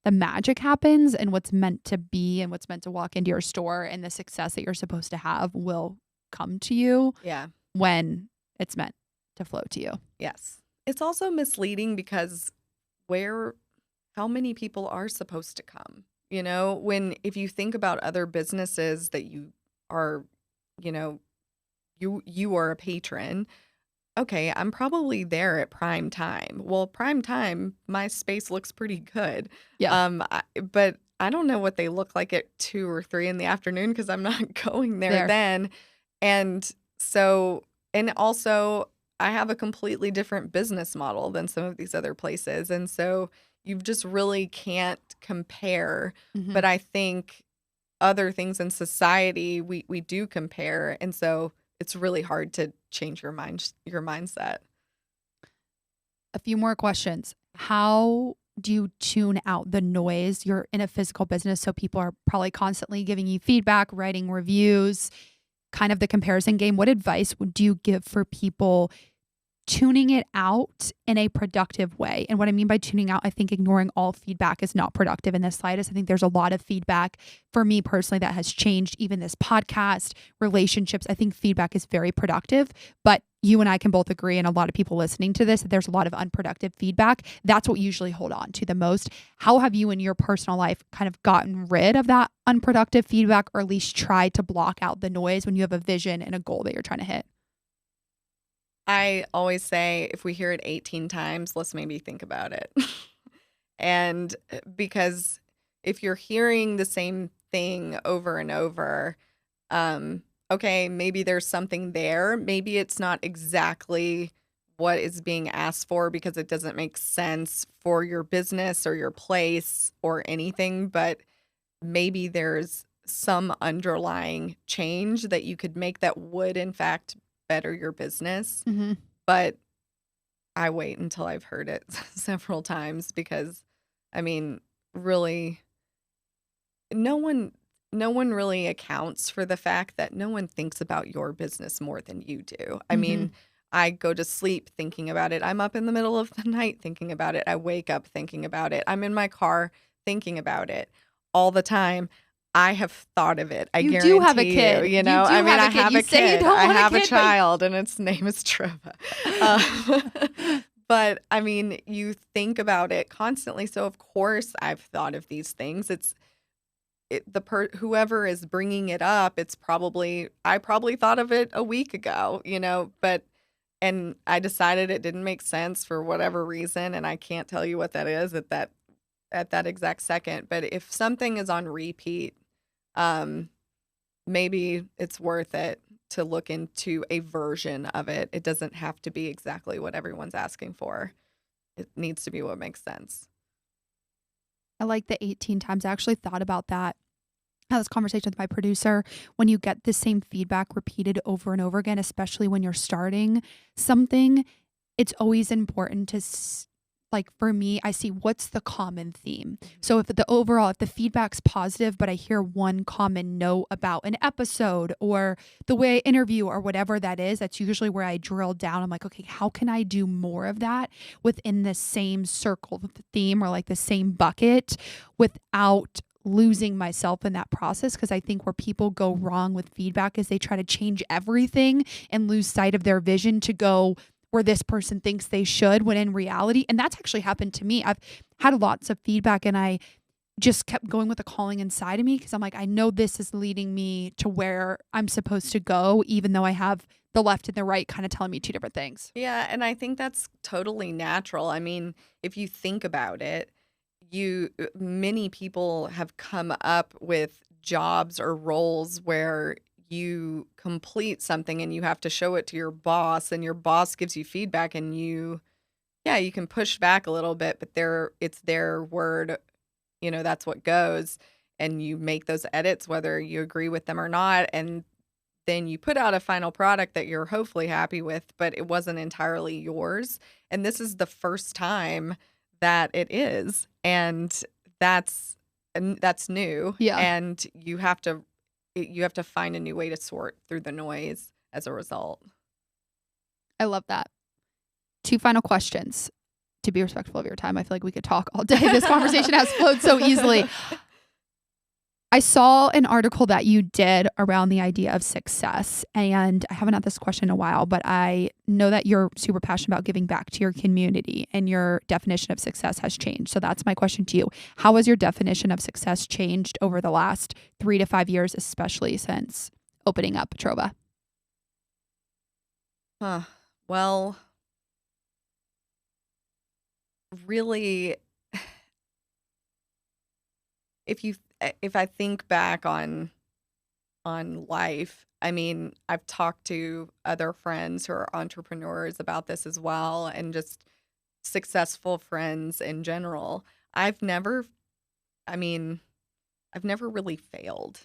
the magic happens, and what's meant to be and what's meant to walk into your store and the success that you're supposed to have will come to you Yeah. when it's meant to flow to you. Yes. It's also misleading because how many people are supposed to come? If you think about other businesses that you are, you know, you are a patron. Okay, I'm probably there at prime time. Well, prime time, my space looks pretty good. Yeah. But I don't know what they look like at 2 or 3 in the afternoon because I'm not going there There. then. And so, and also, I have a completely different business model than some of these other places. And so you just really can't compare. Mm-hmm. But I think other things in society, we do compare. And so it's really hard to change your mindset. A few more questions. How do you tune out the noise? You're in a physical business, so people are probably constantly giving you feedback, writing reviews, kind of the comparison game. What advice would you give for people tuning it out in a productive way? And what I mean by tuning out, I think ignoring all feedback is not productive in the slightest. I think there's a lot of feedback for me personally that has changed even this podcast, relationships. I think feedback is very productive, but you and I can both agree, and a lot of people listening to this, that there's a lot of unproductive feedback. That's what we usually hold on to the most. How have you in your personal life kind of gotten rid of that unproductive feedback, or at least tried to block out the noise when you have a vision and a goal that you're trying to hit? I always say if we hear it 18 times, let's maybe think about it. And because if you're hearing the same thing over and over, okay, maybe there's something there. Maybe it's not exactly what is being asked for because it doesn't make sense for your business or your place or anything, but maybe there's some underlying change that you could make that would, in fact, better your business. Mm-hmm. But I wait until I've heard it several times because, I mean, really, no one really accounts for the fact that no one thinks about your business more than you do. I mean, I go to sleep thinking about it. I'm up in the middle of the night thinking about it. I wake up thinking about it. I'm in my car thinking about it all the time. I have thought of it. I You guarantee do have a kid. you know, You do I mean, have a I kid. have You a say you kid. don't I want a have a kid, but- child, and its name is Trova. But I mean, you think about it constantly. So of course, I've thought of these things. Whoever is bringing it up, I probably thought of it a week ago, and I decided it didn't make sense for whatever reason, and I can't tell you what that is at that exact second. But if something is on repeat, maybe it's worth it to look into a version of it. It doesn't have to be exactly what everyone's asking for. It needs to be what makes sense. I like the 18 times. I actually thought about that. I had this conversation with my producer. When you get the same feedback repeated over and over again, especially when you're starting something, it's always important to, like for me, I see what's the common theme. So if the feedback's positive, but I hear one common note about an episode or the way I interview or whatever that is, that's usually where I drill down. I'm like, okay, how can I do more of that within the same circle theme or like the same bucket without losing myself in that process? Because I think where people go wrong with feedback is they try to change everything and lose sight of their vision to go where this person thinks they should, when in reality, and that's actually happened to me. I've had lots of feedback and I just kept going with the calling inside of me because I'm like, I know this is leading me to where I'm supposed to go, even though I have the left and the right kind of telling me two different things. Yeah, and I think that's totally natural. I mean, if you think about it, many people have come up with jobs or roles where you complete something and you have to show it to your boss, and your boss gives you feedback, and you can push back a little bit, but it's their word, that's what goes, and you make those edits whether you agree with them or not, and then you put out a final product that you're hopefully happy with, but it wasn't entirely yours. And this is the first time that it is. And that's new. Yeah. And you have to find a new way to sort through the noise as a result. I love that. 2 final questions to be respectful of your time. I feel like we could talk all day. This conversation has flowed so easily. I saw an article that you did around the idea of success, and I haven't had this question in a while, but I know that you're super passionate about giving back to your community, and your definition of success has changed. So that's my question to you. How has your definition of success changed over the last 3 to 5 years, especially since opening up Trova? Well, really, if I think back on life, I mean, I've talked to other friends who are entrepreneurs about this as well, and just successful friends in general. I've never, I mean, I've never really failed,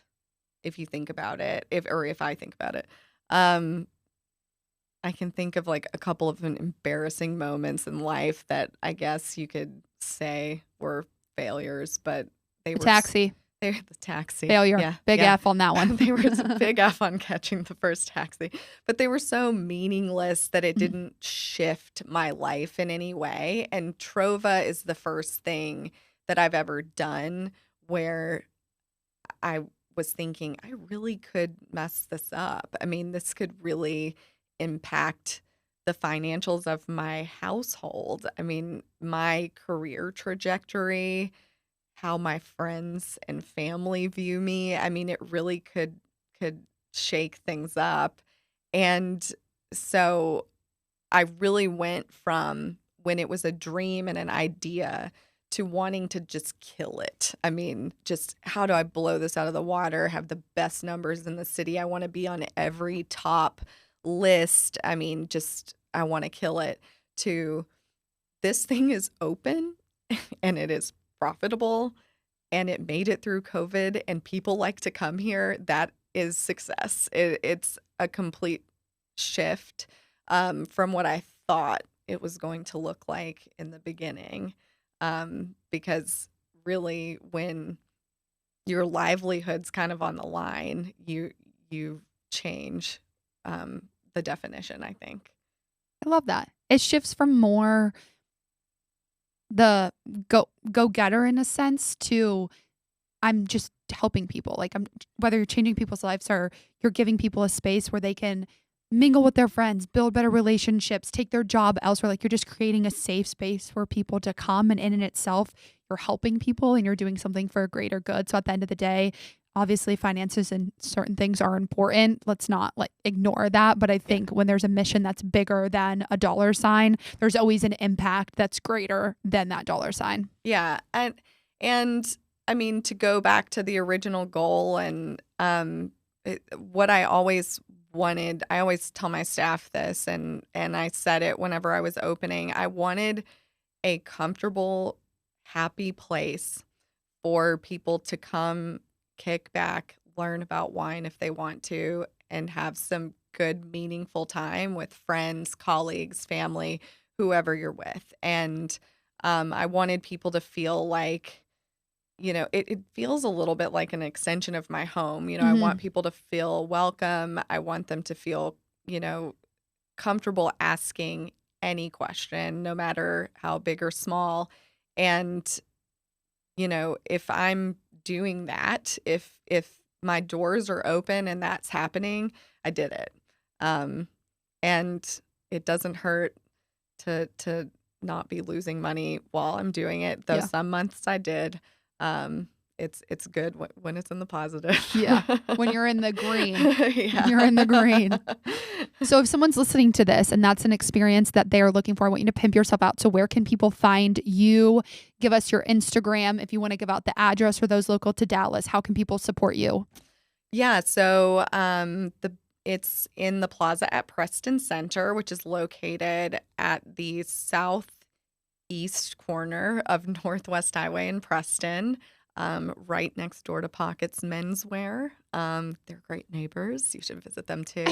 if you think about it, if I think about it. Um, I can think of like a couple of embarrassing moments in life that I guess you could say were failures, but they The were taxi. they were the taxi. Failure. Yeah, Big yeah. F on that one. They were a big F on catching the first taxi, but they were so meaningless that it Mhm. didn't shift my life in any way. And Trova is the first thing that I've ever done where I was thinking, I really could mess this up. I mean, this could really impact the financials of my household. I mean, my career trajectory, how my friends and family view me. I mean, it really could shake things up. And so I really went from when it was a dream and an idea to wanting to just kill it. I mean, just how do I blow this out of the water, have the best numbers in the city? I want to be on every top list. I mean, just I want to kill it to this thing is open and it is profitable and it made it through COVID and people like to come here. That is success. It's a complete shift from what I thought it was going to look like in the beginning. Because really, when your livelihood's kind of on the line, you change the definition, I think. I love that. It shifts from more the go getter in a sense to I'm just helping people. Like I'm whether you're changing people's lives or you're giving people a space where they can mingle with their friends, build better relationships, take their job elsewhere. Like you're just creating a safe space for people to come, and in itself, you're helping people and you're doing something for a greater good. So at the end of the day, obviously finances and certain things are important. Let's not like ignore that. But I think when there's a mission that's bigger than a dollar sign, there's always an impact that's greater than that dollar sign. Yeah, and I mean, to go back to the original goal and what I always wanted, I always tell my staff this, and I said it whenever I was opening. I wanted a comfortable, happy place for people to come, kick back, learn about wine if they want to, and have some good, meaningful time with friends, colleagues, family, whoever you're with. And I wanted people to feel like, it feels a little bit like an extension of my home. I want people to feel welcome. I want them to feel, comfortable asking any question, no matter how big or small. And, if I'm doing that, if my doors are open and that's happening, I did it. And it doesn't hurt to not be losing money while I'm doing it. Though Yeah. some months I did. It's good when it's in the positive. Yeah. When you're in the green. Yeah. You're in the green. So if someone's listening to this and that's an experience that they're looking for, I want you to pimp yourself out. So where can people find you? Give us your Instagram. If you want to give out the address for those local to Dallas, how can people support you? Yeah, so it's in the plaza at Preston Center, which is located at the southeast corner of Northwest Highway in Preston. right next door to Pockets Menswear. They're great neighbors. You should visit them too.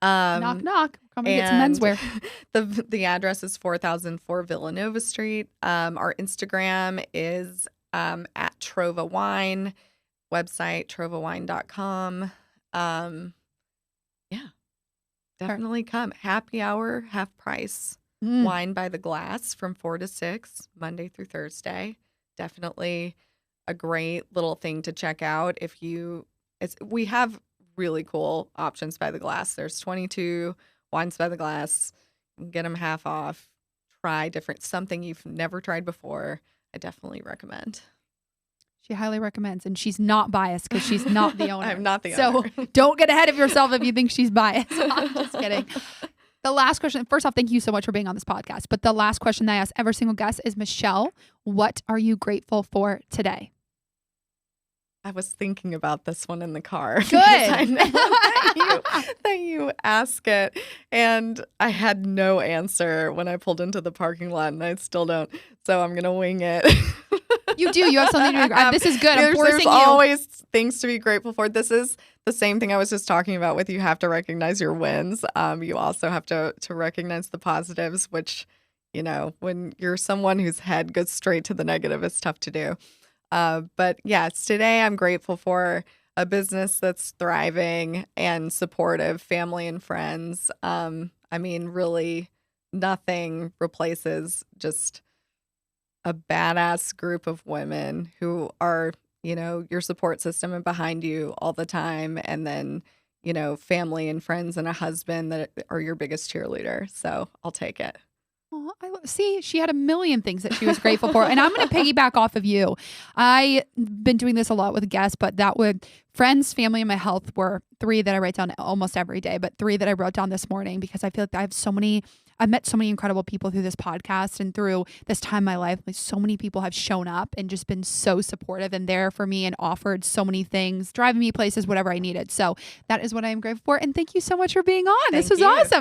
Knock, knock. Come and get some And menswear. the address is 4004 Villanova Street. Our Instagram is at Trova Wine, website trovawine.com. Yeah, definitely come. Happy hour, half price. Wine by the glass from 4 to 6, Monday through Thursday. Definitely a great little thing to check out we have really cool options by the glass. There's 22 wines by the glass. You can get them half off. Try something you've never tried before. I definitely recommend. She highly recommends, and she's not biased because she's not the owner. I'm not the owner. So don't get ahead of yourself if you think she's biased. I'm just kidding. The last question, first off, thank you so much for being on this podcast. But the last question that I ask every single guest is, Michelle, what are you grateful for today? I was thinking about this one in the car. Good. I know that you ask it. And I had no answer when I pulled into the parking lot, and I still don't. So I'm going to wing it. You do. You have something to be This is good. I'm forcing There's you. always things to be grateful for. This is the same thing I was just talking about with you have to recognize your wins. You also have to recognize the positives, which, when you're someone whose head goes straight to the negative, it's tough to do. But yes, today I'm grateful for a business that's thriving and supportive, family and friends. Really nothing replaces just a badass group of women who are, your support system and behind you all the time. And then, family and friends and a husband that are your biggest cheerleader. So I'll take it. Oh, see, she had a million things that she was grateful for. And I'm going to piggyback off of you. I've been doing this a lot with guests, but friends, family, and my health were 3 that I write down almost every day, but 3 that I wrote down this morning because I feel like I've met so many incredible people through this podcast and through this time in my life. Like, so many people have shown up and just been so supportive and there for me and offered so many things, driving me places, whatever I needed. So that is what I am grateful for. And thank you so much for being on. This was awesome.